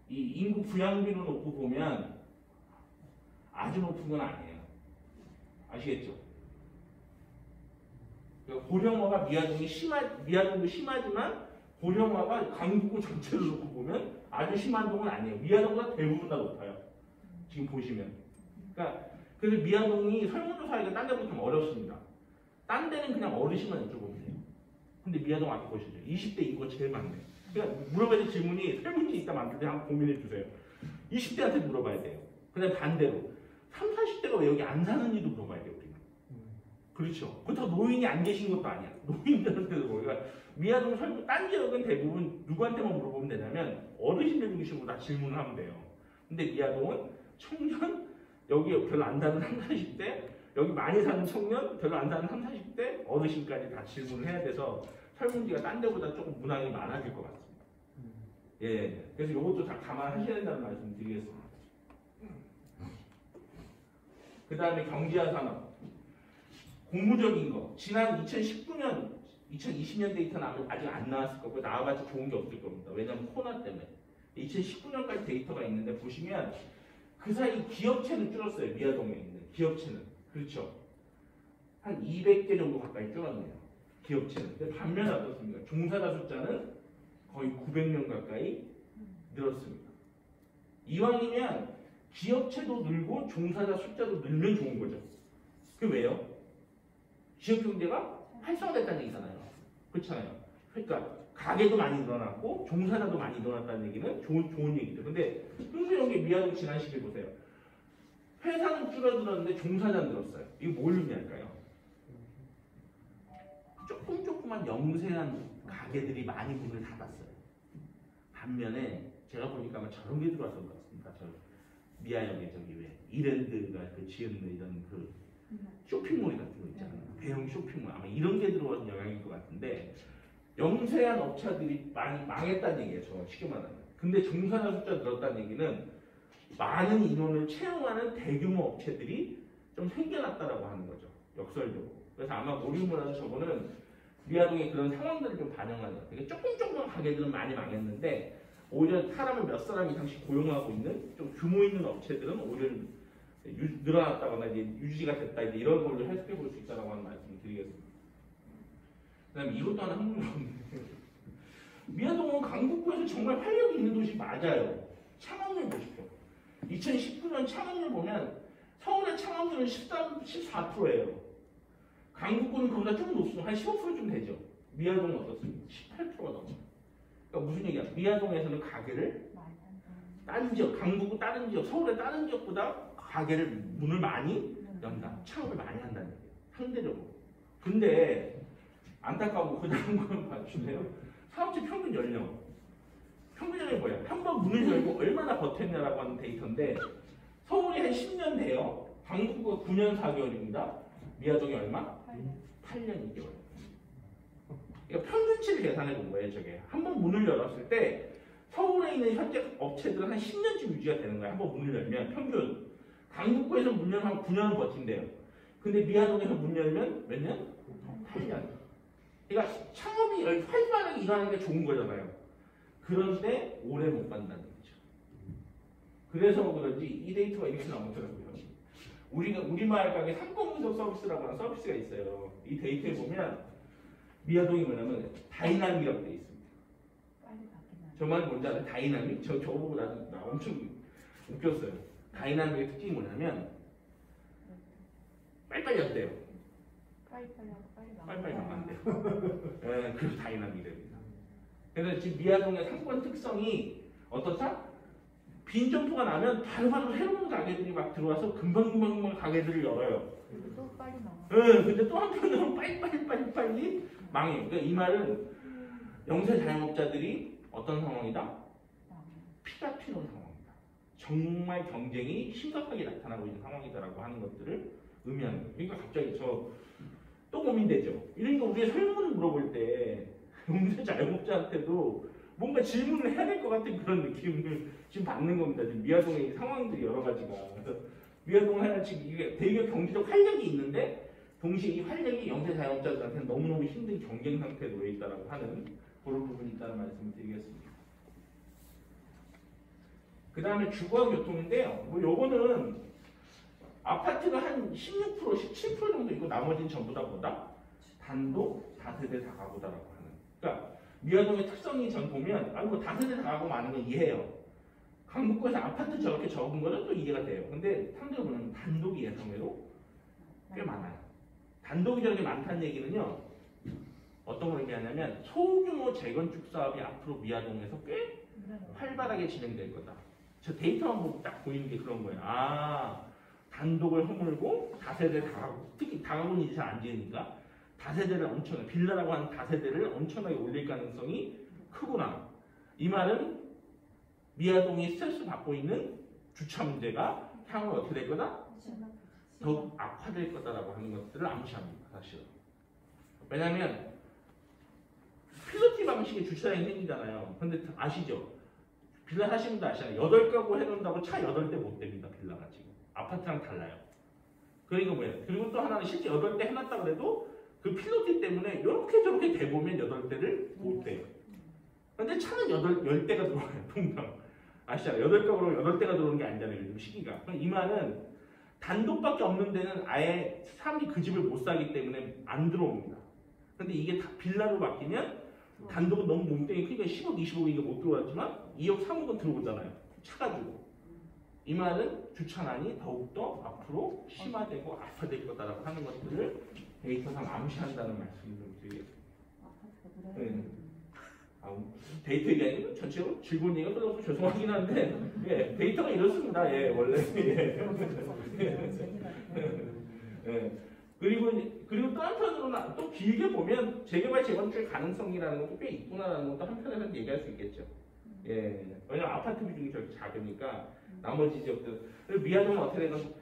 이 인구 부양비로 놓고 보면 아주 높은 건 아니에요. 아시겠죠? 그러니까 고령화가 미아동도 심하지만 고령화가 강북구 전체를 놓고 보면 아주 심한 동은 아니에요. 미아동보다 대부분 다 높아요. 지금 보시면. 그러니까 그래서 미아동이 설문조사하기가 딴 데보다 좀 어렵습니다. 딴 데는 그냥 어르신만 여쭤보면 돼요. 근데 미아동 앞에 보시죠. 20대 인구가 제일 많네요. 그러니까 물어봐야 될 질문이 설문지 있다 많은데 한번 고민해 주세요. 20대한테 물어봐야 돼요. 그다음 반대로 30, 40대가 왜 여기 안 사는지도 물어봐야 돼요. 우리는. 그렇죠. 그렇다고 노인이 안 계신 것도 아니야. 노인들한테도 그러니까 미아동 설문 딴 지역은 대부분 누구한테만 물어보면 되냐면 어르신들 중심으로 다 질문을 하면 돼요. 근데 미아동은 청년 여기 별로 안 사는 30, 40대 여기 많이 사는 청년 별로 안 사는 30, 40대 어르신까지 다 질문을 해야 돼서 설문지가 딴 데보다 조금 문항이 많아질 것 같습니다. 예, 그래서 이것도 다 감안하셔야 된다는 말씀 드리겠습니다. 그 다음에 경제화 산업 공무적인 거 지난 2019년 2020년 데이터는 아직 안 나왔을 거고 나와봤자 좋은 게 없을 겁니다. 왜냐하면 코로나 때문에 2019년까지 데이터가 있는데 보시면 그 사이 기업체는 줄었어요. 미아동에 있는 기업체는 그렇죠. 한 200개 정도 가까이 줄었네요. 기업체는. 근데 반면에 어떻습니까? 종사자 숫자는 거의 900명 가까이 늘었습니다. 이왕이면 기업체도 늘고 종사자 숫자도 늘면 좋은 거죠. 그게 왜요? 지역 경제가 활성화됐다는 얘기잖아요. 그렇잖아요. 그러니까 가게도 많이 늘어났고 종사자도 많이 늘어났다는 얘기는 좋은 얘기죠. 근데 흥미로운 게 미아동 지난 시기를 보세요. 회사는 줄어들었는데 종사자는 늘었어요. 이거 뭘 의미할까요? 조그만 영세한 가게들이 많이 문을 닫았어요. 반면에 제가 보니까 아마 저런 게 들어와서 그렇습니다. 저 미아역에 저기 왜 이랜드가 그 지은 이런 그 쇼핑몰 같은 거 있잖아요. 대형 쇼핑몰 아마 이런 게 들어온 영향일 것 같은데 영세한 업체들이 많이 망했다는 얘기예요. 저 쉽게 말하면. 근데 종사자 숫자 늘었다는 얘기는 많은 인원을 채용하는 대규모 업체들이 좀 생겨났다라고 하는 거죠. 역설적으로. 그래서 아마 모르는분들은 저거는 미아동의 그런 상황들을 좀 반영하는 거예요. 되게 조금 가게들은 많이 망했는데 오히려 사람을 몇 사람 이상씩 고용하고 있는 좀 규모 있는 업체들은 오히려 늘어났다거나 이제 유지가 됐다 이런 걸로 해석해 볼 수 있다고 하는 말씀을 드리겠습니다. 그다음에 이것도 하나 흥미로운데 미아동은 강북구에서 정말 활력이 있는 도시 맞아요. 창업률 보십시오. 2019년 창업률 보면 서울의 창업률은 14%예요. 강북구는 그보다 좀 높습니다. 한 15%좀 되죠. 미아동은 어떻습니까? 18%가 넘어요. 그러니까 무슨 얘기야? 미아동에서는 가게를 다른 지역, 강북구 다른 지역, 서울의 다른 지역보다 가게를 문을 많이 연다. 창업을 많이 한다는 얘기예요. 상대적으로. 근데 안타까운 그 다음 건 봐주세요. 사업체 평균 연령. 평균 연령이 뭐야? 한 번 문을 열고 얼마나 버텼냐라고 하는 데이터인데 서울이 한 10년 돼요. 강북구가 9년 4개월입니다. 미아동이 얼마? 8년 2개월. 그러니까 평균치를 계산해 본 거예요. 저게 한번 문을 열었을 때 서울에 있는 현재 업체들은 한 10년쯤 유지가 되는 거예요. 한번 문을 열면 평균. 강북구에서 문 열면 한 9년을 버틴대요. 근데 미아동에서 문 열면 몇 년? 8년. 그러니까 창업이 활발하게 일어나는 게 좋은 거잖아요. 그런데 오래 못 간다는 거죠. 그래서 그런지 이 데이터가 이렇게 나오더라고요. 우리마을 가게 상권분석 서비스라고 하는 서비스가 있어요. 이 데이터에 보면 미아동이 뭐냐면 다이나믹이라고 되어 있습니다. 정말 뭔지 알아요? 다이나믹? 저보고 나 엄청 웃겼어요. 다이나믹의 특징이 뭐냐면 빨리빨리 한대요. 빨리빨리 하면 안 돼요. 네, 그래서 다이나믹이 됩니다. 그래서 지금 미아동의 상권 특성이 어떻다? 빈 점포가 나면 바로바로 새로운 가게들이 막 들어와서 금방금방 가게들을 열어요. 또 빨리 나와. 네, 근데 또 한편으로 빨리 망해요. 그러니까 이 말은 영세 자영업자들이 어떤 상황이다? 피가 튀는 상황이다. 정말 경쟁이 심각하게 나타나고 있는 상황이다라고 하는 것들을 의미하는 거예요. 그러니까 갑자기 저 또 고민되죠. 이러니까 우리가 설문을 물어볼 때 영세 자영업자한테도 뭔가 질문을 해야 될 것 같은 그런 느낌을 지금 받는 겁니다. 지금 미아동의 상황들이 여러 가지가. 그래서 미아동 하나 지금 이게 되게 경제적 활력이 있는데 동시에 이 활력이 영세 자영업자들한테는 너무너무 힘든 경쟁 상태에 놓여 있다라고 하는 그런 부분이 있다는 말씀을 드리겠습니다. 그 다음에 주거와 교통인데요. 뭐 요거는 아파트가 한 16%, 17% 정도 있고 나머지는 전부 다 뭐다? 단독 다세대 다가구다라고 하는. 그러니까 미아동의 특성이 전 보면 뭐 다세대 다가구 많은 건 이해해요. 강북구에서 아파트 저렇게 적은 거는 또 이해가 돼요. 근데 상대로 보면 단독이 예상외로 꽤 많아요. 단독이 저렇게 많다는 얘기는요. 어떤 걸 의미하냐면 소규모 재건축 사업이 앞으로 미아동에서 꽤 활발하게 진행될 거다. 저 데이터만 보고 딱 보이는 게 그런 거예요. 아, 단독을 허물고 다세대 다가구, 특히 다가구는 이제 잘 안 지으니까 다세대를 엄청나게, 빌라라고 하는 다세대를 엄청나게 올릴 가능성이 크구나. 이 말은 미아동이 스트레스 받고 있는 주차 문제가 향후 어떻게 될 거다? 더욱 악화될 거다라고 하는 것들을 암시합니다. 사실은. 왜냐하면 필로티 방식의 주차장이 생기잖아요. 근데 아시죠? 빌라 사시는 분 아시잖아요. 8가구 해놓는다고 차 8대 못 됩니다. 빌라가 지금. 아파트랑 달라요. 그러니까 뭐예요? 그리고 또 하나는 실제 8대 해놨다 그래도 그 필로티 때문에 이렇게 저렇게 대보면 8대를 못 돼요. 근데 차는 10대가 들어와요. 동당. 아시잖아요. 8가구로 8대가 들어오는 게 아니잖아요. 요즘 시기가. 이 말은 단독밖에 없는 데는 아예 사람들이 그 집을 못 사기 때문에 안 들어옵니다. 근데 이게 다 빌라로 바뀌면 단독은 너무 몸뚱이 크니까 10억, 20억이 이게 못 들어왔지만 2억, 3억은 들어오잖아요. 차가지고. 이 말은 주차난이 더욱더 앞으로 심화되고 악화될 거다라고 하는 것들을 데이터상 암시한다는 말씀을 좀 드리겠습니다. 네. 데이터 얘기하니까 전체적으로 즐거운 얘기가 들어서 죄송하긴 한데 예, 데이터가 이렇습니다. 예, 원래. 예. 그리고 또 한편으로는 또 길게 보면 재개발 재건축의 가능성이라는 것도 꽤 있구나라는 것도 한편에서는 얘기할 수 있겠죠. 예. 왜냐면 아파트 비중이 저렇게 작으니까 나머지 지역들. 미아동은 어떻게 되든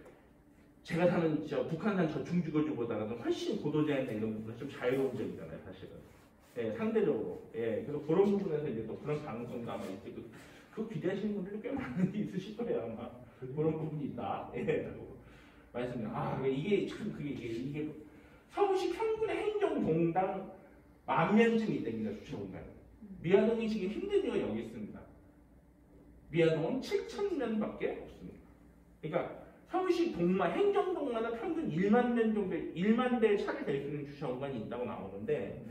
제가 사는 북한산 저층주거지보다는 훨씬 고도제한된 이런 부분은 좀 자유로운 지역이잖아요, 사실은. 예, 상대적으로. 예, 그래서 그런 부분에서 이제 또 그런 가능성도 아마 있고, 그거 기대하시는 분들이 꽤 많이 있으실 거예요, 아마. 그런 부분이 있다. 예, 말씀드립니다. 이게 참, 이게 서울시 평균의 행정동당 10,000명쯤이 됩니다, 주차공간. 미아동이 지금 힘든 이유가 여기 있습니다. 미아동은 7,000명밖에 없습니다. 그러니까 서울시 행정동마다 평균 1만 명 정도, 1만 대의 차를 댈 수 있는 주차 공간이 있다고 나오는데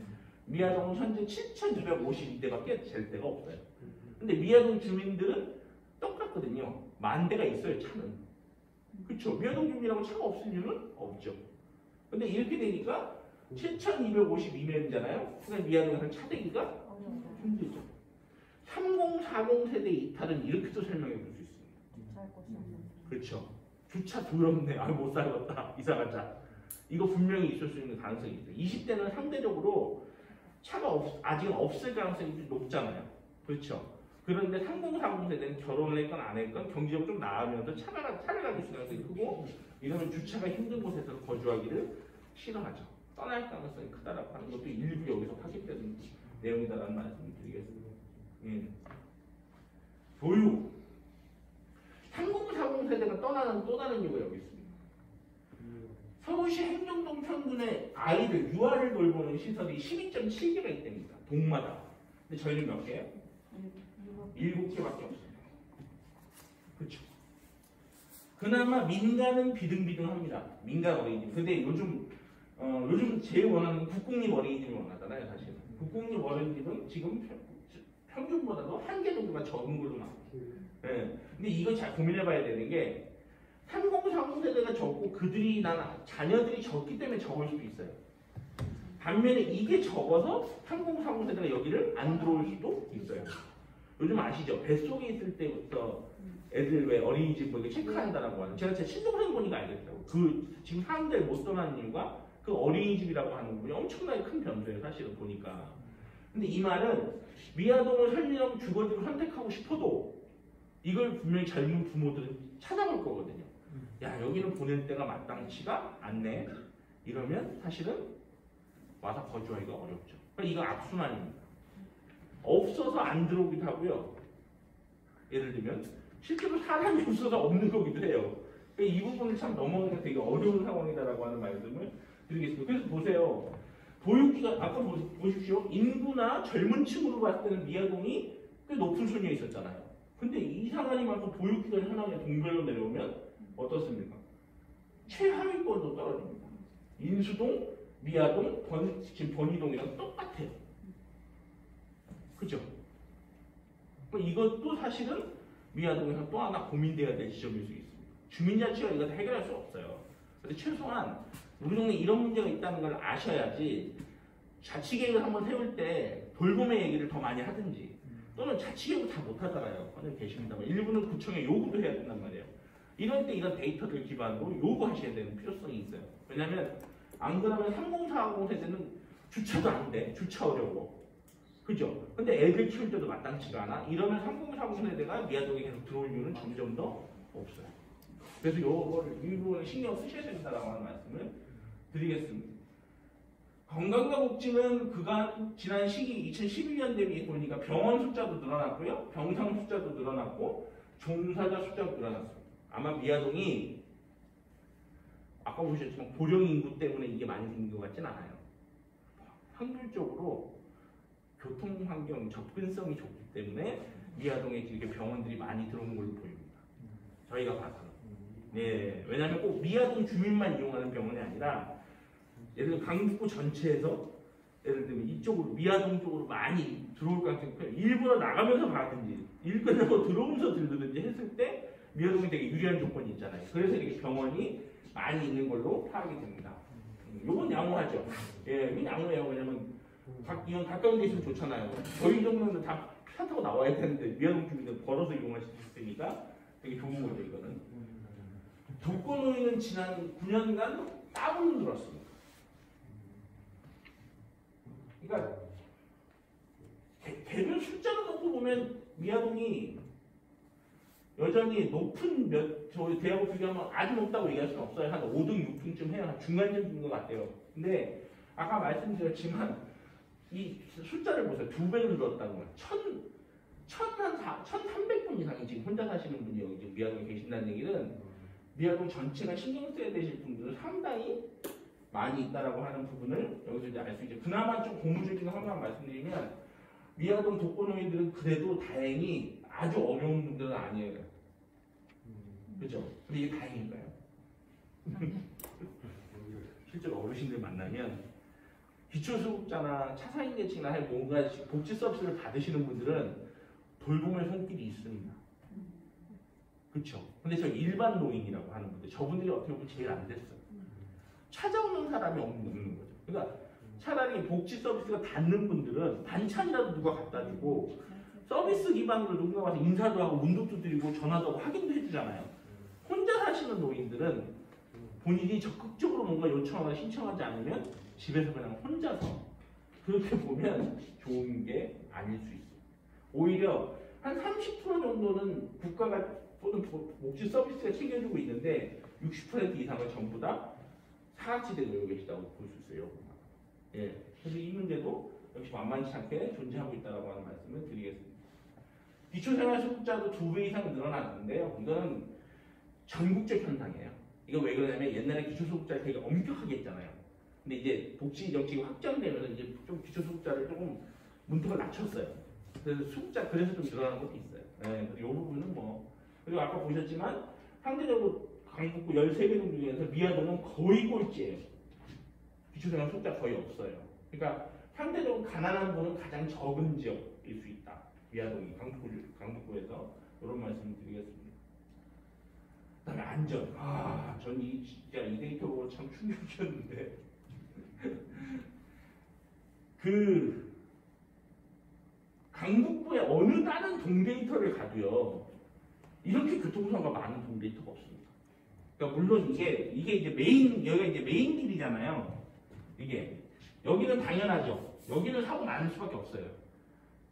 미아동은 현재 7,252대밖에 될 데가 없어요. 근데 미아동 주민들은 똑같거든요. 10,000대가 있어요, 차는. 그렇죠? 미아동 주민이라고 차가 없을 이유는 없죠. 근데 이렇게 되니까 7,252명이잖아요. 그러니까 미아동에서는 차 대기가 힘들죠. 3040 세대 이탈은 이렇게도 설명해 볼 수 있습니다. 그렇죠. 주차 두렵네. 못 살겠다. 이사 가자. 이거 분명히 있을 수 있는 가능성이 있어요. 20대는 상대적으로 차가 아직 없을 가능성이 높잖아요. 그렇죠. 그런데 3040 세대는 결혼을 했건 안 했건 경제적으로 좀 나으면서 차를 가질 수 있는 게 크고 이러면 주차가 힘든 곳에서 거주하기를 싫어하죠. 떠날 가능성이 크다라고 하는 것도 일부 여기서 파괴되는 내용이다라는 말씀을 드리겠습니다. 예. 교육. 3040 세대가 떠나는 또 다른 이유가 여기 있습니다. 서울시 행정동 평균의 아이들 유아를 돌보는 시설이 12.7개가 있답니다. 동마다. 근데 저희는 몇 개예요? 7개밖에 없습니다. 그렇죠. 그나마 민간은 비등비등합니다. 민간 어린이집. 근데 요즘 제일 원하는 국공립 어린이집을 원하잖아요, 사실은. 국공립 어린이집은 지금 평균보다도 한 개 정도가 적은 걸로 나와요. 네. 근데 이거 잘 고민해봐야 되는 게 3040 세대가 적고 그들이 자녀들이 적기 때문에 적을 수도 있어요. 반면에 이게 적어서 3040 세대가 여기를 안 들어올 수도 있어요. 요즘 아시죠? 뱃속에 있을 때부터 애들 왜 어린이집 뭐 이렇게 체크한다라고 하는. 제가 제 친동생 보니까 알겠더라고요. 지금 사람들 못 떠나는 이유가 그 어린이집이라고 하는 부분이 엄청나게 큰 변수예요. 사실은 보니까. 근데 이 말은 미아동을 살리려고 주거지를 선택하고 싶어도 이걸 분명히 젊은 부모들은 찾아볼 거거든요. 야, 여기는 보낼 때가 마땅치가 않네. 이러면 사실은 와서 거주하기가 어렵죠. 그러니까 이거 악순환입니다. 없어서 안 들어오기도 하고요. 예를 들면 실제로 사람이 없어서 없는 거기도 해요. 그러니까 이 부분을 참 넘어가기가 되게 어려운 상황이다라고 하는 말씀을 드리겠습니다. 그래서 보세요. 보육기가 아까 보십시오. 인구나 젊은 층으로 봤을 때는 미아동이 꽤 높은 순위에 있었잖아요. 근데 이상하니만큼 보육기관이 하나의 동별로 내려오면 어떻습니까? 최하위권도 떨어집니다. 인수동, 미아동, 지금 번이동이랑 똑같아요. 그죠? 이것도 사실은 미아동에서 또 하나 고민돼야 될 지점일 수 있습니다. 주민자치가 이것을 해결할 수 없어요. 근데 최소한 우리 동네에 이런 문제가 있다는 걸 아셔야지 자치계획을 한번 세울 때 돌봄의 얘기를 더 많이 하든지 또는 자치계획을 다 못하잖아요. 하늘 계십니다만 일부는 구청에 요구도 해야 된단 말이에요. 이럴 때 이런 데이터를 기반으로 요구하셔야 되는 필요성이 있어요. 왜냐하면 안 그러면 3040 세대는 주차도 안 돼. 주차 어려워. 그죠? 근데 애들 키울 때도 마땅치가 않아. 이러면 3040 세대가 미아동에 계속 들어올 이유는 점점 더 없어요. 그래서 이 부분을 신경 쓰셔야 된다라고 하는 말씀을 드리겠습니다. 건강과복지는 그간 지난 시기 2011년 대비 보니까 병원 숫자도 늘어났고요. 병상 숫자도 늘어났고 종사자 숫자도 늘어났습니다. 아마 미아동이 아까 보셨지만 고령 인구 때문에 이게 많이 생긴 것 같진 않아요. 확률적으로 교통 환경 접근성이 좋기 때문에 미아동에 이렇게 병원들이 많이 들어온 걸로 보입니다. 저희가 봐서는. 네, 왜냐하면 꼭 미아동 주민만 이용하는 병원이 아니라 예를 들어 강북구 전체에서 예를 들면 이쪽으로 미아동 쪽으로 많이 들어올 가능성이 커요. 일부러 나가면서 가든지 일 끝나고 들어오면서 들든지 했을 때 미아동이 되게 유리한 조건이 있잖아요. 그래서 이렇게 병원이 많이 있는 걸로 파악이 됩니다. 요건 양호하죠. 예, 이건 양호해요. 왜냐면 이건 가까운 데 있으면 좋잖아요. 저희 정도는 다 차 타고 나와야 되는데 미아동 주민들 걸어서 이용할 수 있으니까 되게 좋은 거죠, 이거는. 독거노인은 지난 9년간 따블로 늘었습니다. 그러니까 개별 숫자로 놓고 보면 미아동이 여전히 높은 저희 대하고 비교하면 아주 높다고 얘기할 수는 없어요. 한 5등, 6등쯤 해야 한 중간쯤인 것 같아요. 근데 아까 말씀드렸지만 이 숫자를 보세요. 2배로 늘었다는 거예요. 1,300분 이상이 지금 혼자 사시는 분이 여기 지금 미아동에 계신다는 얘기는 미아동 전체가 신경 써야 되실 분들은 상당히 많이 있다라고 하는 부분을 여기서 이제 알 수 있죠. 그나마 좀 고무적인 하나만 말씀드리면 미아동 독거노인들은 그래도 다행히 아주 어려운 분들은 아니에요. 그죠? 근데 이게 다행인가요? 실제로 어르신들 만나면 기초수급자나 차상위계층이나 뭔가 복지 서비스를 받으시는 분들은 돌봄의 손길이 있습니다. 그렇죠? 근데 저 일반 노인이라고 하는 분들, 저분들이 어떻게 보면 제일 안 됐어요. 찾아오는 사람이 없는 거죠. 그러니까 차라리 복지 서비스가 닿는 분들은 반찬이라도 누가 갖다 주고 서비스 기반으로 누군가 와서 인사도 하고 문득도 드리고 전화도 하고 확인도 해주잖아요. 혼자 사시는 노인들은 본인이 적극적으로 뭔가 요청하거나 신청하지 않으면 집에서 그냥 혼자서 그렇게 보면 좋은 게 아닐 수 있어요. 오히려 한 30% 정도는 국가가 또는 복지 서비스가 챙겨주고 있는데 60% 이상은 전부 다 사각지대에 놓여 계시다고 볼 수 있어요. 예, 그래서 이 문제도 역시 만만치 않게 존재하고 있다고 하는 말씀을 드리겠습니다. 기초생활수급자도 2배 이상 늘어났는데요. 이거는 전국적 현상이에요. 이거 왜 그러냐면 옛날에 기초수급자를 되게 엄격하게 했잖아요. 근데 이제 복지 정책이 확장되면서 이제 좀 기초수급자를 조금 문턱을 낮췄어요. 그래서 수급자 그래서 좀 늘어난 것도 있어요. 네, 그래서 이 부분은 뭐 그리고 아까 보셨지만 상대적으로 강북구 13개 동 중에서 미아동은 거의 꼴찌예요. 기초생활 수급자 거의 없어요. 그러니까 상대적으로 가난한 분은 가장 적은 지역일 수 있다. 미아동이 강북구에서 이런 말씀을 드리겠습니다. 그다음에 안전. 전 진짜 이 데이터 보고 참 충격이었는데 그 강북구의 어느 다른 동데이터를 가도요 이렇게 교통사고가 많은 동데이터가 없습니다. 그러니까 물론 이게 이제 여기가 이제 메인 길이잖아요. 이게 여기는 당연하죠. 여기는 사고 많을 수밖에 없어요.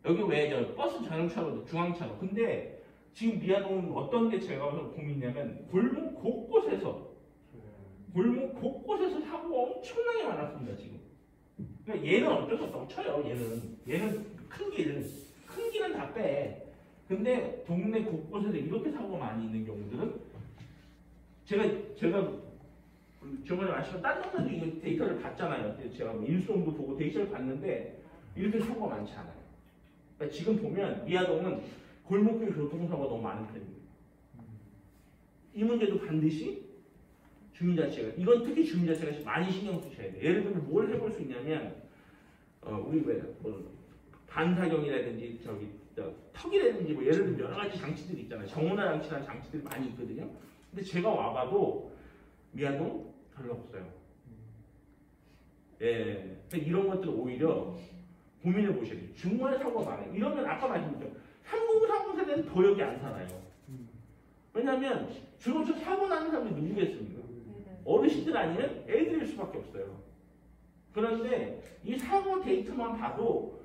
여기 왜 저 버스 전용차로 중앙차로. 근데 지금 미아동은 어떤 게 제가 고민이냐면 골목 곳곳에서 사고가 엄청나게 많았습니다 지금. 그러니까 얘는 어쩔 수 없어 쳐요. 얘는 큰 길은 다 빼. 근데 동네 곳곳에서 이렇게 사고가 많이 있는 경우들은 제가 저번에 아시면 딴 동네도 이 데이터를 봤잖아요. 제가 인수동도 보고 데이터를 봤는데 이렇게 사고가 많지 않아요. 그러니까 지금 보면 미아동은 골목길 교통사고가 너무 많은 편입니다. 이 문제도 반드시 주민자치가 이건 특히 주민자치가 많이 신경 쓰셔야 돼요. 예를 들면 뭘 해볼 수 있냐면 우리 반사경이라든지 턱이라든지 뭐 예를 들면 여러 가지 장치들이 있잖아요. 정원화 장치라는 장치들이 많이 있거든요. 근데 제가 와봐도 미아동 별로 없어요. 예, 이런 것들을 오히려 고민해 보셔야 돼요. 중간에 사고가 많아요. 이러면 아까 말씀드렸죠. 3040 세대는 더 여기 안 살아요. 왜냐하면 주로서 사고 나는 사람이 누구겠습니까? 어르신들 아니면 애들일 수밖에 없어요. 그런데 이 사고 데이터만 봐도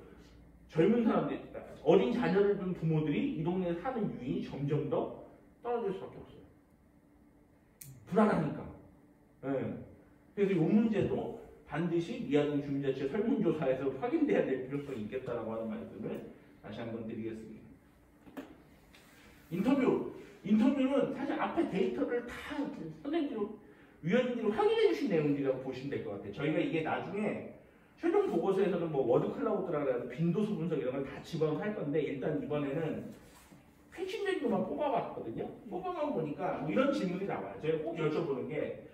젊은 사람들, 어린 자녀를 둔 부모들이 이 동네에 사는 유인이 점점 더 떨어질 수밖에 없어요. 불안하니까. 네. 그래서 이 문제도 반드시 미아동 주민자치 설문조사에서 확인돼야 될 필요성이 있겠다라고 하는 말씀을 다시 한번 드리겠습니다. 인터뷰는 사실 앞에 데이터를 다 선생님들, 위원님들이 확인해 주신 내용들이라고 보시면 될 것 같아요. 저희가 이게 나중에 최종 보고서에서는 뭐 워드클라우드라고 빈도수 분석 이런 걸 다 집어넣어 할 건데 일단 이번에는 핵심적인 것만 뽑아봤거든요. 뽑아만 보니까 뭐 이런 질문이 나와요. 제가 꼭 여쭤보는 게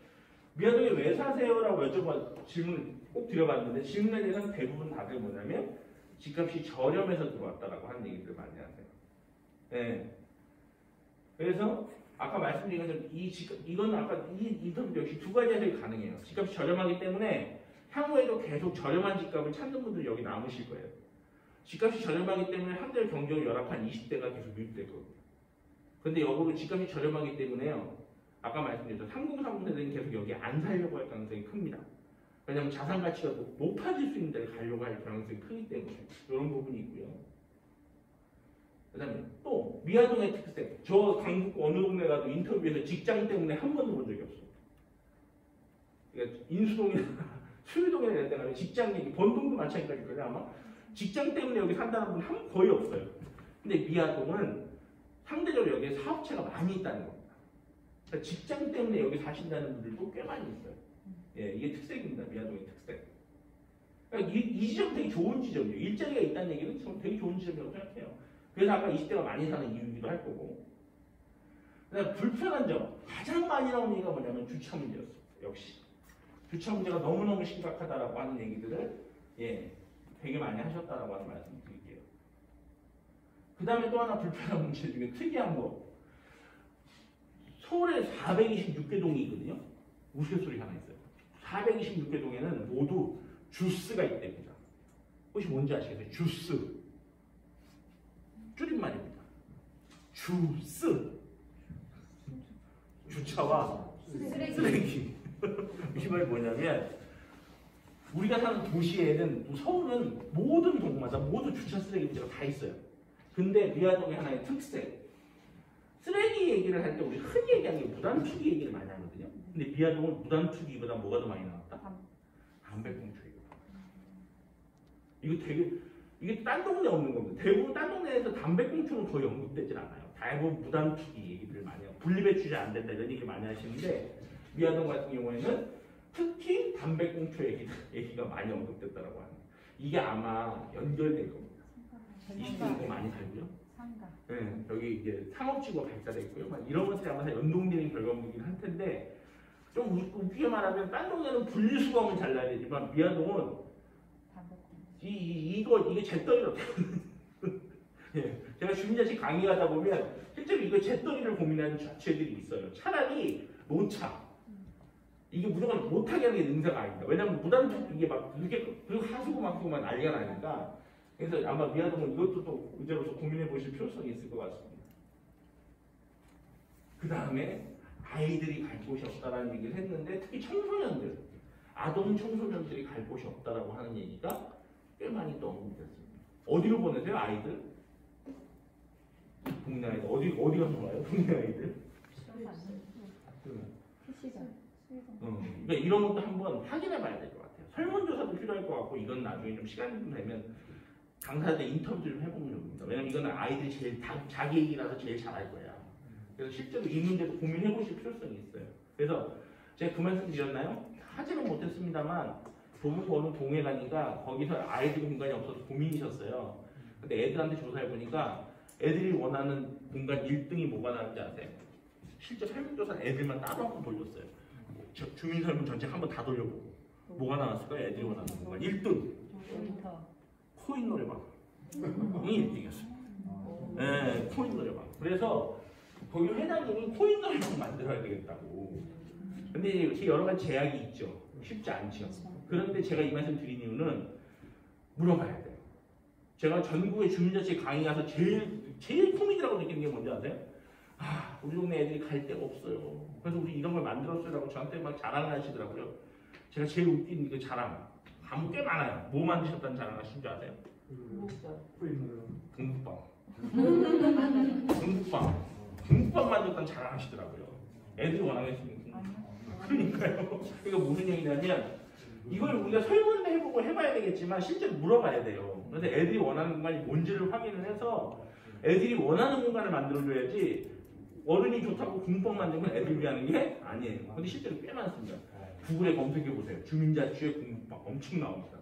미아동에 왜 사세요?라고 질문을 꼭 드려봤는데 질문에 대해서는 대부분 다들 뭐냐면 집값이 저렴해서 들어왔다라고 하는 얘기들 많이 하세요. 네. 그래서 아까 말씀드린 것처럼 이건 아까 이 인터뷰 역시 두 가지 해석이 가능해요. 집값이 저렴하기 때문에 향후에도 계속 저렴한 집값을 찾는 분들이 여기 남으실 거예요. 집값이 저렴하기 때문에 한들 경쟁을 열악한 20대가 계속 유입될 거고요. 근데 역으로 집값이 저렴하기 때문에요. 아까 말씀드렸죠. 3030 세대는 계속 여기 안 살려고 할 가능성이 큽니다. 왜냐하면 자산 가치가 높아질 수 있는 데를 가려고 할 가능성이 크기 때문에 이런 부분이 있고요. 그 다음에 또 미아동의 특색. 저 강북 어느 동네 가도 인터뷰에서 직장 때문에 한 번도 본 적이 없어요. 그러니까 인수동이나 수유동이나 이런 데 가면 직장 얘기, 번동도 마찬가지일 거예요. 아마 직장 때문에 여기 산다는 분 거의 없어요. 근데 미아동은 상대적으로 여기에 사업체가 많이 있다는 겁니다. 그러니까 직장 때문에 여기 사신다는 분들도 꽤 많이 있어요. 예, 이게 특색입니다. 미아동의 특색. 그러니까 이 지점 되게 좋은 지점이에요. 일자리가 있다는 얘기는 되게 좋은 지점이라고 생각해요. 그래서 아까 20대가 많이 사는 이유이기도 할 거고. 그다음에 불편한 점. 가장 많이 나오는 얘기가 뭐냐면 주차 문제였어요. 역시. 주차 문제가 너무너무 심각하다라고 하는 얘기들을 되게 많이 하셨다라고 하는 말씀 드릴게요. 그 다음에 또 하나 불편한 문제 중에 특이한 거. 서울에 426개 동이 있거든요. 우스갯소리 하나 있어요. 426개 동에는 모두 주스가 있답니다. 혹시 뭔지 아시겠어요? 주스. 줄임말입니다. 주스. 주차와 쓰레기. 이 말이 뭐냐면 우리가 사는 도시에는 서울은 모든 동마다 모두 주차 쓰레기 문제가 다 있어요. 근데 미화동의 하나의 특색. 쓰레기 얘기를 할 때 우리 흔히 얘기하는 게 무단투기 얘기를 많이 하거든요. 근데 미화동은 무단투기보다 뭐가 더 많이 나왔다? 담배꽁초. 이거 되게 이게 딴 동네 없는 겁니다. 대부분 딴 동네에서 담배꽁초는 거의 언급되질 않아요. 대부분 무단투기 얘기를 많이 해요. 분리배출이 안 된다 이런 얘기 많이 하시는데 미화동 같은 경우에는 특히 담배꽁초 얘기가 많이 언급됐다라고 합니다. 이게 아마 연결될 겁니다. 이거 많이 살고요. 네, 여기 이제 상업지구가 발달했고요. 막 이런 것들이 아마 다 연동되는 결과물이긴 할 텐데 좀 웃기게 말하면 딴 동네는 분리수거하면 잘 나야 되지만 미화동은 이게 잿더리로 예, 제가 주민자치 강의하다 보면 실제로 이거 잿더리를 고민하는 자체들이 있어요. 차라리 놓자. 이게 무조건 못하게 하는 게 능사가 아닙니다. 왜냐하면 무단 이게 막 이렇게 그리고 하수구 막히고 막 난리가 나니까 그래서 아마 미화동은 이것도 또 의제로서 고민해 보실 필요성이 있을 것 같습니다. 그 다음에 아이들이 갈 곳이 없다라는 얘기를 했는데 특히 청소년들, 아동 청소년들이 갈 곳이 없다라고 하는 얘기가 꽤 많이 또 언급됐습니다. 어디로 보내세요, 아이들? 동네 아이들 어디 가서 와요, 동네 아이들? 그러니까 이런 것도 한번 확인해봐야 될 것 같아요. 설문조사도 필요할 것 같고 이건 나중에 좀 시간이 좀 되면 강사들 인터뷰 좀 해보면 됩니다. 왜냐면 이거는 아이들이 제일 자기 얘기라서 제일 잘할 거야. 그래서 실제로 이 문제도 고민해보실 필요성이 있어요. 그래서 제가 그 말씀 드렸나요? 하지는 못했습니다만 도봉구는 동해 가니까 거기서 아이들 공간이 없어서 고민이셨어요. 근데 애들한테 조사해보니까 애들이 원하는 공간 1등이 뭐가 나는지 아세요? 실제 설문조사 애들만 따로 한번 돌렸어요. 주민 설문 전체 한번 다 돌려보고 뭐가 나왔을까요? 애들이 원하는 공간 1등 코인 노래방 이 1등이었어요. 네, 코인 노래방. 그래서 거기 회장님이 코인 노래방 만들어야 되겠다고. 근데 이렇게 여러 가지 제약이 있죠. 쉽지 않죠. 그런데 제가 이 말씀 드린 이유는 물어봐야 돼요. 제가 전국의 주민자치 강의 가서 제일 코미디라고 느끼는 게 뭔지 아세요? 아, 우리 동네 애들이 갈 데가 없어요. 그래서 우리 이런 걸 만들었어요라고 저한테 막 자랑을 하시더라고요. 제가 제일 웃긴 그 자랑, 꽤 많아요. 뭐 만드셨다는 자랑 하신 줄 아세요? 중국빵. 중국빵 만들었다는 자랑 하시더라고요. 애들이 원하겠습니다. 그러니까요. 그러니까 무슨 얘기냐면 이걸 우리가 설문도 해보고 해봐야 되겠지만 실제로 물어봐야 돼요. 그래서 애들이 원하는 공간이 뭔지를 확인을 해서 애들이 원하는 공간을 만들어줘야지 어른이 좋다고 중국빵 만들면 애들 위하는 게 아니에요. 근데 실제로 꽤 많습니다. 구글에 검색해보세요. 주민자치의 공국빵 엄청 나옵니다.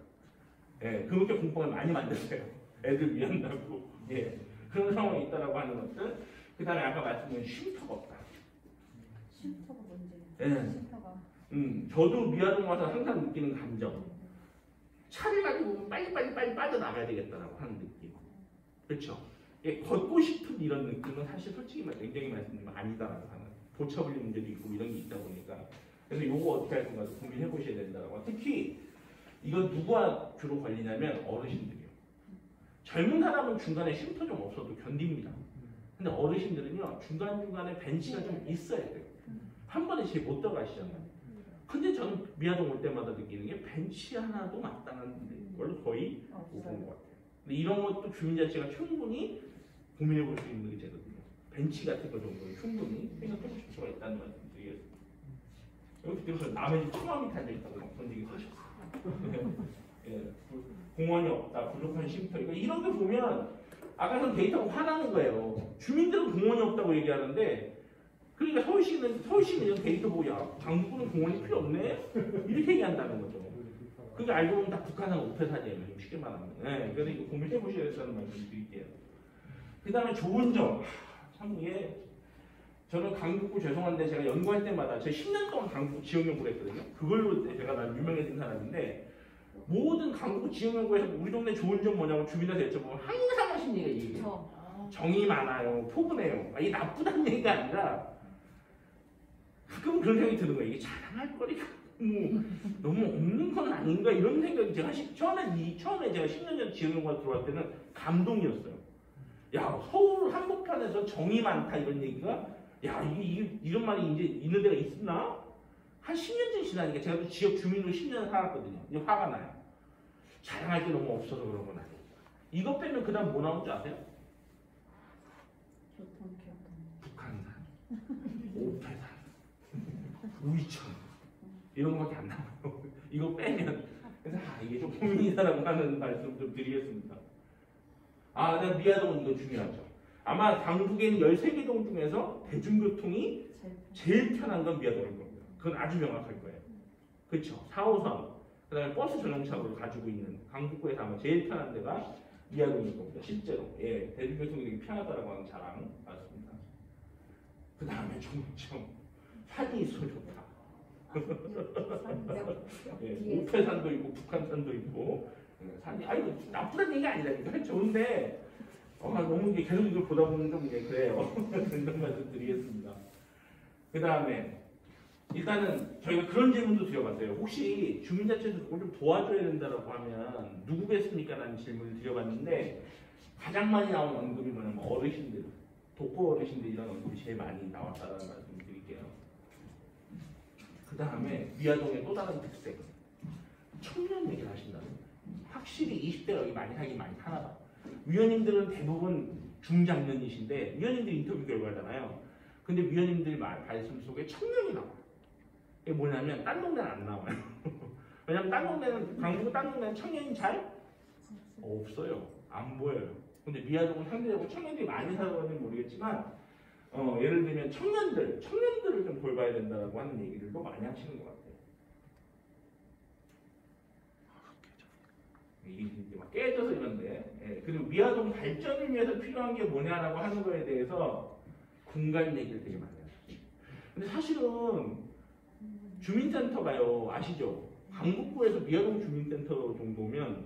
예, 그렇게 공국빵을 많이 만드세요. 애들 위한다고. 예, 그런 상황이 있다라고 하는 것들. 그 다음에 아까 말씀드린 쉼터가 없다. 쉼터가 뭔지. 예. 쉼터가. 저도 미화동 와서 항상 느끼는 감정. 차를 가지고 빨리 빠져나가야 되겠다라고 하는 느낌. 그렇죠? 예, 걷고 싶은 이런 느낌은 사실 솔직히 굉장히 말씀드리면 아니다라고 하는 도처분리 문제도 있고 이런 게 있다 보니까 그래서 요거 어떻게 할 건가도 고민해 보셔야 된다고. 특히 이건 누가 주로 걸리냐면 어르신들이요. 젊은 사람은 중간에 쉼터 좀 없어도 견딥니다. 근데 어르신들은요 중간중간에 벤치가 좀 있어야 돼요. 한 번에 제일 못 들어가시잖아요. 근데 저는 미화동 올 때마다 느끼는 게 벤치 하나도 마땅한 걸로 거의 못 본 것 같아요. 근데 이런 것도 주민자치가 충분히 고민해 볼 수 있는 문제거든요. 벤치 같은 거 정도는 충분히 생각해 보실 필요가 있다는 말씀 드리겠습니다. 여기 들어서 남의 집 처음이 달려있다고 막 그런 얘기 하셨어요. 예, 공원이 없다, 부족한 쉼터 이런 거 보면 아까는 데이터가 화나는 거예요. 주민들은 공원이 없다고 얘기하는데 그러니까 서울시는 이런 데이터 보고 야 강북구는 공원이 필요 없네? 이렇게 얘기한다는 거죠. 그게 알고 보면 다 북한산 오폐사지예요. 쉽게 말하면. 네, 그래서 이거 고민해 보셔야 된다는 말씀 드릴게요. 그 다음에 좋은 점. 참 이게 저는 강북구 죄송한데 제가 연구할 때마다 제가 10년 동안 강북구 지역연구를 했거든요. 그걸로 제가 난 유명해진 사람인데 모든 강북구 지역연구에서 우리 동네 좋은 점 뭐냐고 주민한테 여쭤보면 항상 하신 얘기가 이게요. 정이 많아요. 포근해요. 이게 나쁘다는 얘기가 아니라 가끔 그런 생각이 드는 거예요. 이게 자랑할 거리가 너무 없는 건 아닌가 이런 생각이 제가 처음에 제가 10년 전 지역연구가 들어갈 때는 감동이었어요. 야 서울 한복판에서 정이 많다 이런 얘기가 야 이게 이런 말이 이제 있는 데가 있나? 한 10년쯤 지나니까 제가 또 지역 주민으로 10년 살았거든요. 이제 화가 나요. 자랑할 게 너무 없어서 그런 건 아니에요. 이것 빼면 그 다음 뭐 나온 줄 아세요? 우이천 이런 거밖에 안 나와요. 이거 빼면 그래서 이게 좀 고민이다라고 하는 말씀 좀 드리겠습니다. 네, 미아동 이거 중요하죠. 아마 강북에 있는 13개 동 중에서 대중교통이 제일 편한 건 미아동일 겁니다. 그건 아주 명확할 거예요. 그렇죠. 4호선, 그 다음에 버스 전용차로 가지고 있는 강북구에서 아마 제일 편한 데가 미아동일 겁니다. 실제로. 예, 대중교통이 되게 편하다라고 하는 자랑 맞습니다. 그 다음에 정청 산이 있어 좋다. 예, 우패산도 있고 북한산도 있고 산이 나쁘다는 얘기가 아니라니까 좋은데 너무 이게 계속 이걸 보다 보면 좀 그래요. 이런 말씀 드리겠습니다. 그 다음에 일단은 저희가 그런 질문도 드려봤어요. 혹시 주민자치에서 그걸 좀 도와줘야 된다고 하면 누구겠습니까? 라는 질문을 드려봤는데 가장 많이 나온 언급이 뭐냐면 어르신들, 독거 어르신들 이런 언급이 제일 많이 나왔다는 말씀 드릴게요. 그 다음에 미아동의 또 다른 특색, 청년 얘기를 하신다는 거예요. 확실히 20대가 여기 많이 하긴 많이 하나 봐. 위원님들은 대부분 중장년이신데 위원님들 인터뷰 결과잖아요. 근데 위원님들 말씀 속에 청년이 나와요. 이게 뭐냐면 딴 동네는 안 나와요. 왜냐면 딴 동네는 강북 딴 동네는 청년이 잘 없어요. 안 보여요. 근데 미아동은 상대적으로 청년들이 많이 살아가는지 모르겠지만 예를 들면 청년들을 좀 돌봐야 된다고 하는 얘기들도 많이 하시는 것 같아요. 이게 이제 막 깨져서 이런데 그리고 미아동 발전을 위해서 필요한 게 뭐냐라고 하는 거에 대해서 공간 얘기를 되게 많이 하셨어요. 근데 사실은 주민센터가요, 아시죠? 강북구에서 미아동 주민센터 정도면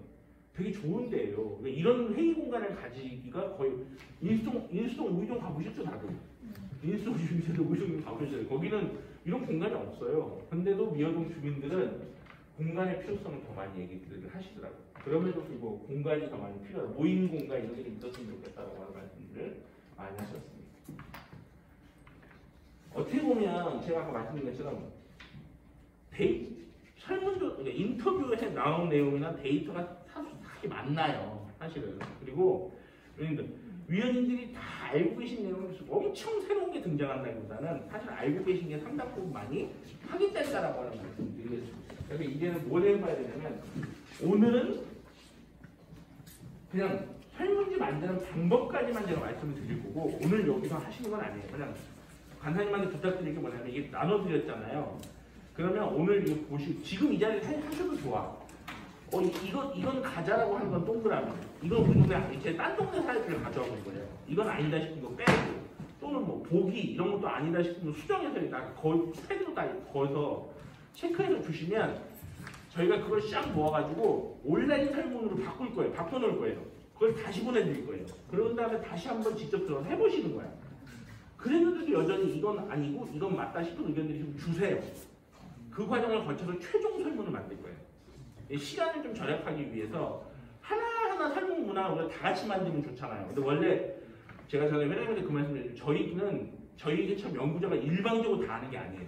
되게 좋은 데예요. 그러니까 이런 회의 공간을 가지기가 거의 인수동 우이동 가보셨죠, 다들? 인수동 주민센터 우이동 가보셨어요. 거기는 이런 공간이 없어요. 근데도 미아동 주민들은 공간의 필요성을 더 많이 얘기들을 하시더라고요. 그럼에도 불구하고 공간이 더 많이 필요하다. 모임 공간 이런 게 있었으면 좋겠다고 하는 말씀들을 많이 하셨습니다. 어떻게 보면 제가 아까 말씀드린 것처럼 설문조 인터뷰에 나온 내용이나 데이터가 사실 맞나요, 사실은. 그리고 위원님들이 다 알고 계신 내용이 엄청 새로운 게 등장한다기보다는 사실 알고 계신 게 상당 부분 많이 확인된다라고 하는 말씀을 드리겠습니다. 그래서 이제는 뭘 해봐야 되냐면 오늘은 그냥 설문지 만드는 방법까지만 제가 말씀을 드릴 거고 오늘 여기서 하시는 건 아니에요. 그냥 간사님한테 부탁드릴 게 뭐냐면 이게 나눠드렸잖아요. 그러면 오늘 이거 보시고 지금 이 자리에 하셔도 좋아. 이건 가자라고 하는 건 동그라미. 이건 우리 동네 아니 제 딴 동네 사이트를 가져와 본 거예요. 이건 아니다 싶은 거 빼고 또는 뭐 보기 이런 것도 아니다 싶으면 수정해서 다 거의 패드로 다 거기서 체크해서 주시면 저희가 그걸 싹 모아가지고 온라인 설문으로 바꿔놓을 거예요. 그걸 다시 보내드릴 거예요. 그런 다음에 다시 한번 직접 들어서 해보시는 거예요. 그랬는데도 여전히 이건 아니고 이건 맞다 싶은 의견들이 좀 주세요. 그 과정을 거쳐서 최종 설문을 만들 거예요. 시간을 좀 절약하기 위해서 하나하나 설문 문항을 우리가 다 같이 만들면 좋잖아요. 근데 원래 제가 전에 회장님한테 그 말씀드렸죠. 저희처럼 연구자가 일방적으로 다 하는 게 아니에요.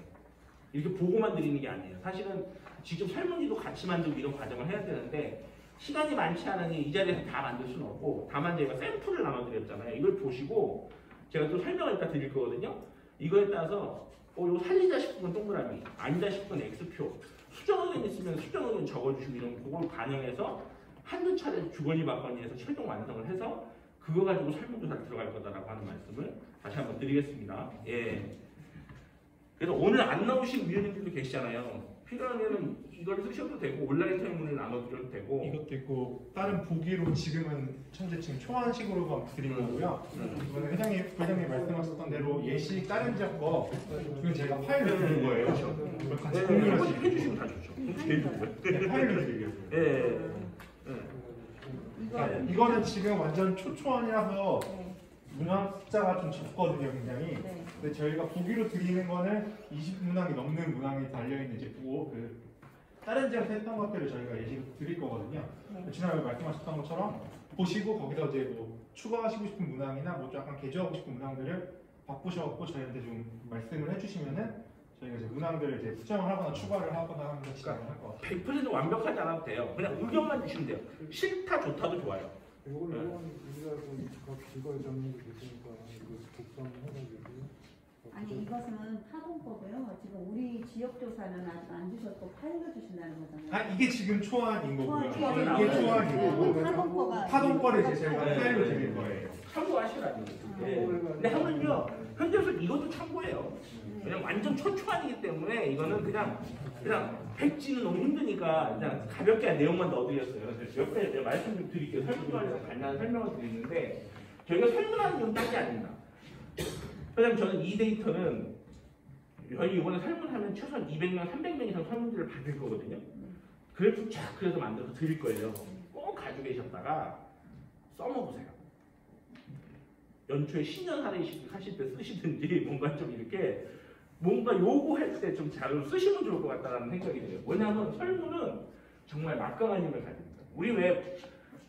이렇게 보고만 드리는 게 아니에요. 사실은 직접 설문지도 같이 만들고 이런 과정을 해야 되는데 시간이 많지 않으니 이 자리에서 다 만들 수는 없고 다만 저희가 샘플을 나눠드렸잖아요. 이걸 보시고 제가 또 설명을 이따 드릴 거거든요. 이거에 따라서 이거 살리자 싶은 건 동그라미, 아니다 싶은 건 X표, 수정 의견 있으면 수정 의견 적어주시고 이런 그걸 반영해서 한두 차례 주거니 받거니 해서 최종 완성을 해서 그거 가지고 설문조사를 들어갈 거다라고 하는 말씀을 다시 한번 드리겠습니다. 예. 그래서 오늘 안 나오신 위원님들도 계시잖아요. 필요하면 이걸 쓰셔도 되고 온라인 설문을 나눠드려도 되고 이것도 있고 다른 보기로 지금 초안식으로만 드린 거고요. 이거는 회장님 말씀하셨던 대로 예시 다른 지역 거 그건 제가 파일로 드린 거예요. 그걸 같이 공유하시고 해주시면 다 좋죠. 제일 좋고요. 파일로 드리겠습니다. 이거는 지금 완전 초초안이라서 문항 숫자가 좀 적거든요, 굉장히. 근데 저희가 보기로 드리는 거는 20문항이 넘는 문항이 달려있는 이제 다른 지역에서 했던 것들을 저희가 예시로 드릴 거거든요. 지난번에 말씀하셨던 것처럼 보시고 거기서 이제 뭐 추가하시고 싶은 문항이나 뭐 약간 개조하고 싶은 문항들을 바꾸셔갖고 저희한테 좀 말씀을 해주시면은 저희가 이제 문항들을 이제 수정을 하거나 추가를 하거나 하면서 진행을 할 것 같아요. 100% 완벽하지 않아도 돼요. 그냥 의견만 주시면 돼요. 싫다, 좋다도 좋아요. 이건 우리가 이거 정리를 됐으니까 이거 독점해가지고 아니 이거 그것은 파본 거고요. 지금 우리 지역 조사는 아직 안 주셨고 파일로 주신다는 거잖아요. 아 이게 지금 초안인 거고요. 초안, 이게 초안이고 파본 거가 파동 거를 이제 저희가 네. 파일로 드릴 거예요. 참고하시라는 거죠. 네. 근데 하면요, 현재에서 이것도 참고해요. 그냥 완전 초초안이기 때문에 이거는 그냥 백지는 너무 힘드니까 그냥 가볍게 내용만 넣어드렸어요. 그래서 옆에 제가 말씀 좀 드릴게요. 설문관에서 간단한 설명을 드리는데 저희가 설문하는 건 딴 게 아닙니다. 왜냐면 저는 이 데이터는 저희 이번에 설문하면 최소한 200명, 300명 이상 설문지를 받을 거거든요. 그래프 쫙 그래서 만들어서 드릴 거예요. 꼭 가지고 계셨다가 써먹으세요. 연초에 신년 할애식 하실 때 쓰시든지 뭔가 좀 이렇게 뭔가 요구할 때 좀 잘 쓰시면 좋을 것 같다는 생각이 들어요. 왜냐하면 설문은 정말 막강한 힘을 가집니다. 우리 왜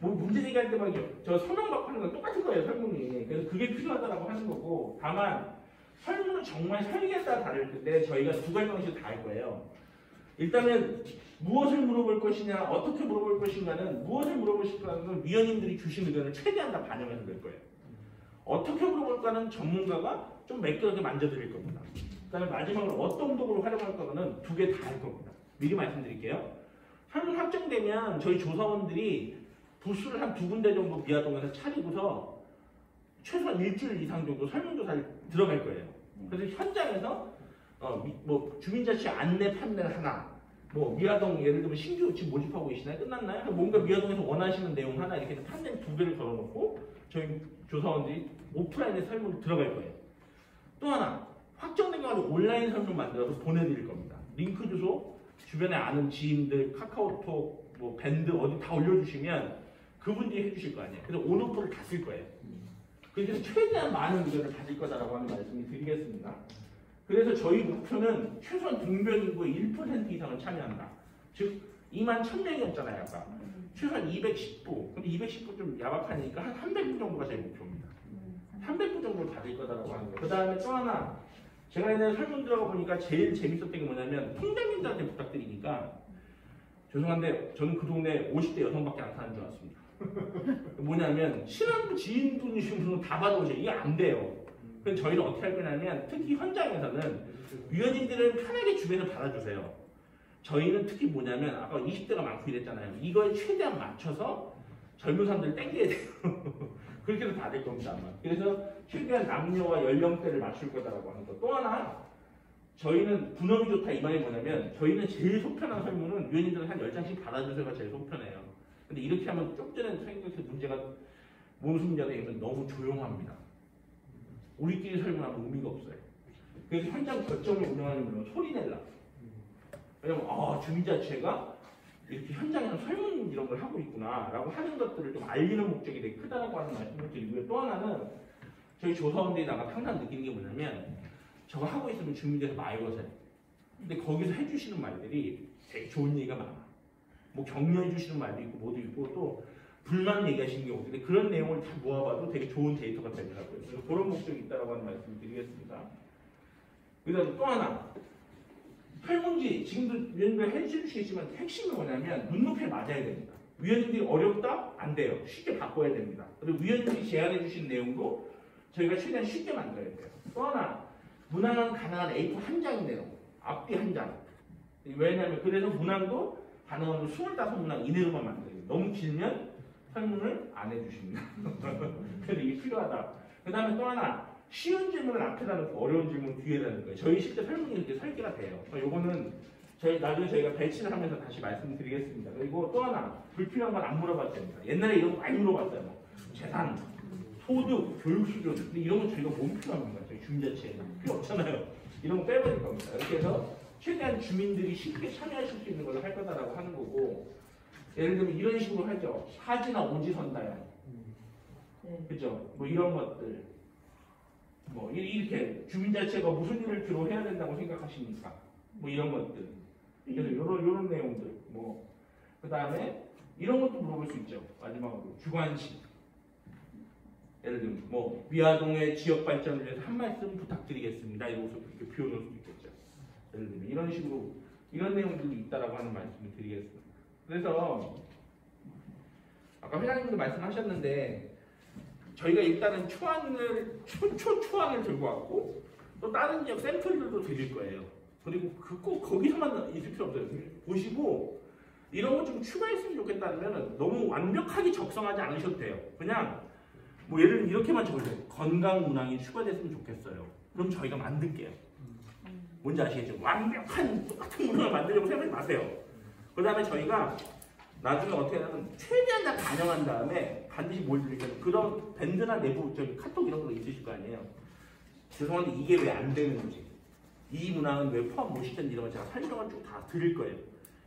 뭐 문제 제기할 때 막 저 서명 받고 하는 건 똑같은 거예요, 설문이. 그래서 그게 필요하다고 하는 거고, 다만 설문은 정말 설계에 따라 다를 텐데 저희가 두 가지 방식으로 다 할 거예요. 일단은 무엇을 물어볼 것이냐, 어떻게 물어볼 것인가는 무엇을 물어보실 거는 위원님들이 주신 의견을 최대한 다 반영해서 낼 거예요. 어떻게 물어볼까는 전문가가 좀 매끄럽게 만져드릴 겁니다. 그다음에 마지막으로 어떤 도구를 활용할 거는 두 개 다 할 겁니다. 미리 말씀드릴게요. 설문 확정되면 저희 조사원들이 부스를 한 2군데 정도 미아동에서 차리고서 최소한 일주일 이상 정도 설문조사를 들어갈 거예요. 그래서 현장에서 뭐 주민자치 안내 판넬 하나, 뭐 미아동 예를 들면 신규 지금 모집하고 계시나요? 끝났나요? 그럼 뭔가 미아동에서 원하시는 내용 하나 이렇게 판넬 2개를 걸어놓고 저희 조사원들이 오프라인에 설문을 들어갈 거예요. 또 하나 확정된 거 가지고 온라인 설문 만들어서 보내드릴 겁니다. 링크 주소, 주변에 아는 지인들, 카카오톡, 뭐 밴드 어디 다 올려주시면 그분들이 해주실 거 아니에요. 그래서 온오프를 다 쓸 거예요. 그래서 최대한 많은 의견을 받을 거다라고 하는 말씀을 드리겠습니다. 그래서 저희 목표는 최소한 등변인구의 1% 이상을 참여한다. 즉 2만 1000명이었잖아요 아까. 최소한 210부. 근데 210부 좀 야박하니까 한 300부 정도가 제 목표입니다. 300부 정도를 받을 거다라고 하는 거예요. 그 다음에 또 하나 제가 옛날에 설문 들어가 보니까 제일 재밌었던 게 뭐냐면 통장님들한테 부탁드리니까 죄송한데 저는 그 동네 50대 여성밖에 안 사는 줄 알았습니다. 뭐냐면 친한 지인분이신 분은 다 받아오세요. 이게 안 돼요. 그래서 저희는 어떻게 할 거냐면 특히 현장에서는 위원님들은 편하게 주변에서 받아주세요. 저희는 특히 뭐냐면 아까 20대가 많고 이랬잖아요. 이걸 최대한 맞춰서 젊은 사람들을 땡겨야 돼요. 그렇게 해서 받을 겁니다 아마. 그래서 최대한 남녀와 연령대를 맞출 거다라고 하는 거. 또 하나 저희는 분업이 좋다 이 말이 뭐냐면 저희는 제일 속편한 설문은 위원님들은 한 10장씩 받아주세요가 제일 속편해요. 근데 이렇게 하면 좀 전에 생각했을 문제가 무슨 문제가 되면 너무 조용합니다. 우리끼리 설문하면 의미가 없어요. 그래서 현장 거점을 운영하는 분은 소리 내려. 왜냐면 주민자치회가 이렇게 현장에서 설문 이런 걸 하고 있구나 라고 하는 것들을 좀 알리는 목적이 되게 크다고 하는 말씀을 드리고요. 또 하나는 저희 조사원들이 나가 항상 느끼는 게 뭐냐면 저거 하고 있으면 주민들에서 많이 거세요. 근데 거기서 해주시는 말들이 되게 좋은 얘기가 많아. 뭐 격려해 주시는 말도 있고 뭐도 있고 또 불만 얘기하시는 경우도 있는데 그런 내용을 다 모아봐도 되게 좋은 데이터가 되더라고요. 그래서 그런 목적이 있다고 하는 말씀을 드리겠습니다. 그다음에 또 하나 설문지 지금도 위원님들 해주시겠지만 핵심이 뭐냐면 눈높이에 맞아야 됩니다. 위원님들이 어렵다? 안 돼요. 쉽게 바꿔야 됩니다. 그리고 위원님들이 제안해 주신 내용도 저희가 최대한 쉽게 만들어야 돼요. 또 하나 문항은 가능한 A4 한 장의 내용 앞뒤 한 장. 왜냐하면 그래서 문항도 가능한 25문항 이내로만 만들어요. 너무 길면 설문을 안 해주십니다. 그래서 이게 필요하다. 그 다음에 또 하나 쉬운 질문을 앞에다 놓고 어려운 질문 뒤에다 놓는 거예요. 저희 실제 설문이 이렇게 설계가 돼요. 요거는 나중에 저희가 배치를 하면서 다시 말씀드리겠습니다. 그리고 또 하나 불필요한 건 안 물어봐도 됩니다. 옛날에 이런 거 많이 물어봤어요. 뭐 재산, 소득, 교육 수준 근데 이런 건 저희가 못 필요합니다. 저희 주민자치에는 필요 없잖아요. 이런 거 빼버릴 겁니다. 이렇게 해서 최대한 주민들이 쉽게 참여하실 수 있는 걸로 할 거다라고 하는 거고 예를 들면 이런 식으로 하죠. 사지나 오지선다야. 그죠? 뭐 이런 것들 뭐 이렇게 주민자치가 무슨 일을 주로 해야 된다고 생각하십니까? 뭐 이런 것들 그래서 요런 내용들 뭐 그 다음에 이런 것도 물어볼 수 있죠. 마지막으로 주관식 예를 들면 뭐 미아동의 지역 발전을 위해서 한 말씀 부탁드리겠습니다. 이러고서 이렇게 비워놓을 수도 있겠죠. 예를 들면 이런 식으로 이런 내용들이 있다라고 하는 말씀을 드리겠습니다. 그래서 아까 회장님도 말씀하셨는데 저희가 일단은 초안을 초초안을 들고 왔고 또 다른 지역 샘플들도 드릴 거예요. 그리고 그 꼭 거기서만 있을 필요 없어요. 보시고 이런 거 좀 추가했으면 좋겠다면 너무 완벽하게 적성하지 않으셔도 돼요. 그냥 뭐 예를 들면 이렇게만 적으세요. 건강 문항이 추가됐으면 좋겠어요. 그럼 저희가 만들게요. 뭔지 아시겠죠? 완벽한 똑같은 문항을 만들려고 생각하지 마세요. 그 다음에 저희가 나중에 어떻게 하냐면 최대한 다 반영한 다음에 반드시 뭘 드릴까요? 그런 밴드나 내부 저기 카톡 이런 거 있으실 거 아니에요. 죄송한데 이게 왜 안 되는지, 이 문항은 왜 포함 못 시켰는지 이런 거 제가 설명을 쭉 다 드릴 거예요.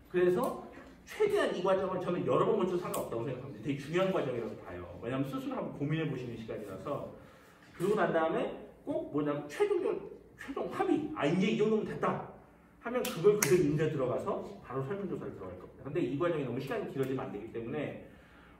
그래서 최대한 이 과정을 저는 여러 번 거쳐도 상관없다고 생각합니다. 되게 중요한 과정이라고 봐요. 왜냐하면 스스로 한번 고민해 보시는 시간이라서. 그러고 난 다음에 꼭 뭐냐면 최종 합의. 아 이제 이 정도면 됐다 하면 그걸 그대로 인제 들어가서 바로 설문조사를 들어갈 겁니다. 근데 이 과정이 너무 시간이 길어지면 안 되기 때문에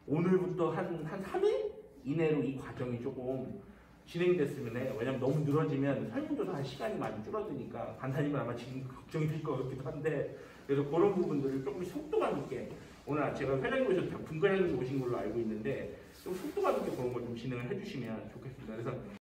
오늘부터 한 3일 이내로 이 과정이 조금 진행됐으면 해요. 왜냐면 너무 늘어지면 설문조사 할 시간이 많이 줄어드니까 간사님은 아마 지금 걱정이 될 것 같기도 한데, 그래서 그런 부분들을 조금 속도감 있게, 오늘 제가 회장님 오셔서 분과장님 오신 걸로 알고 있는데 좀 속도감 있게 그런 걸 좀 진행을 해주시면 좋겠습니다. 그래서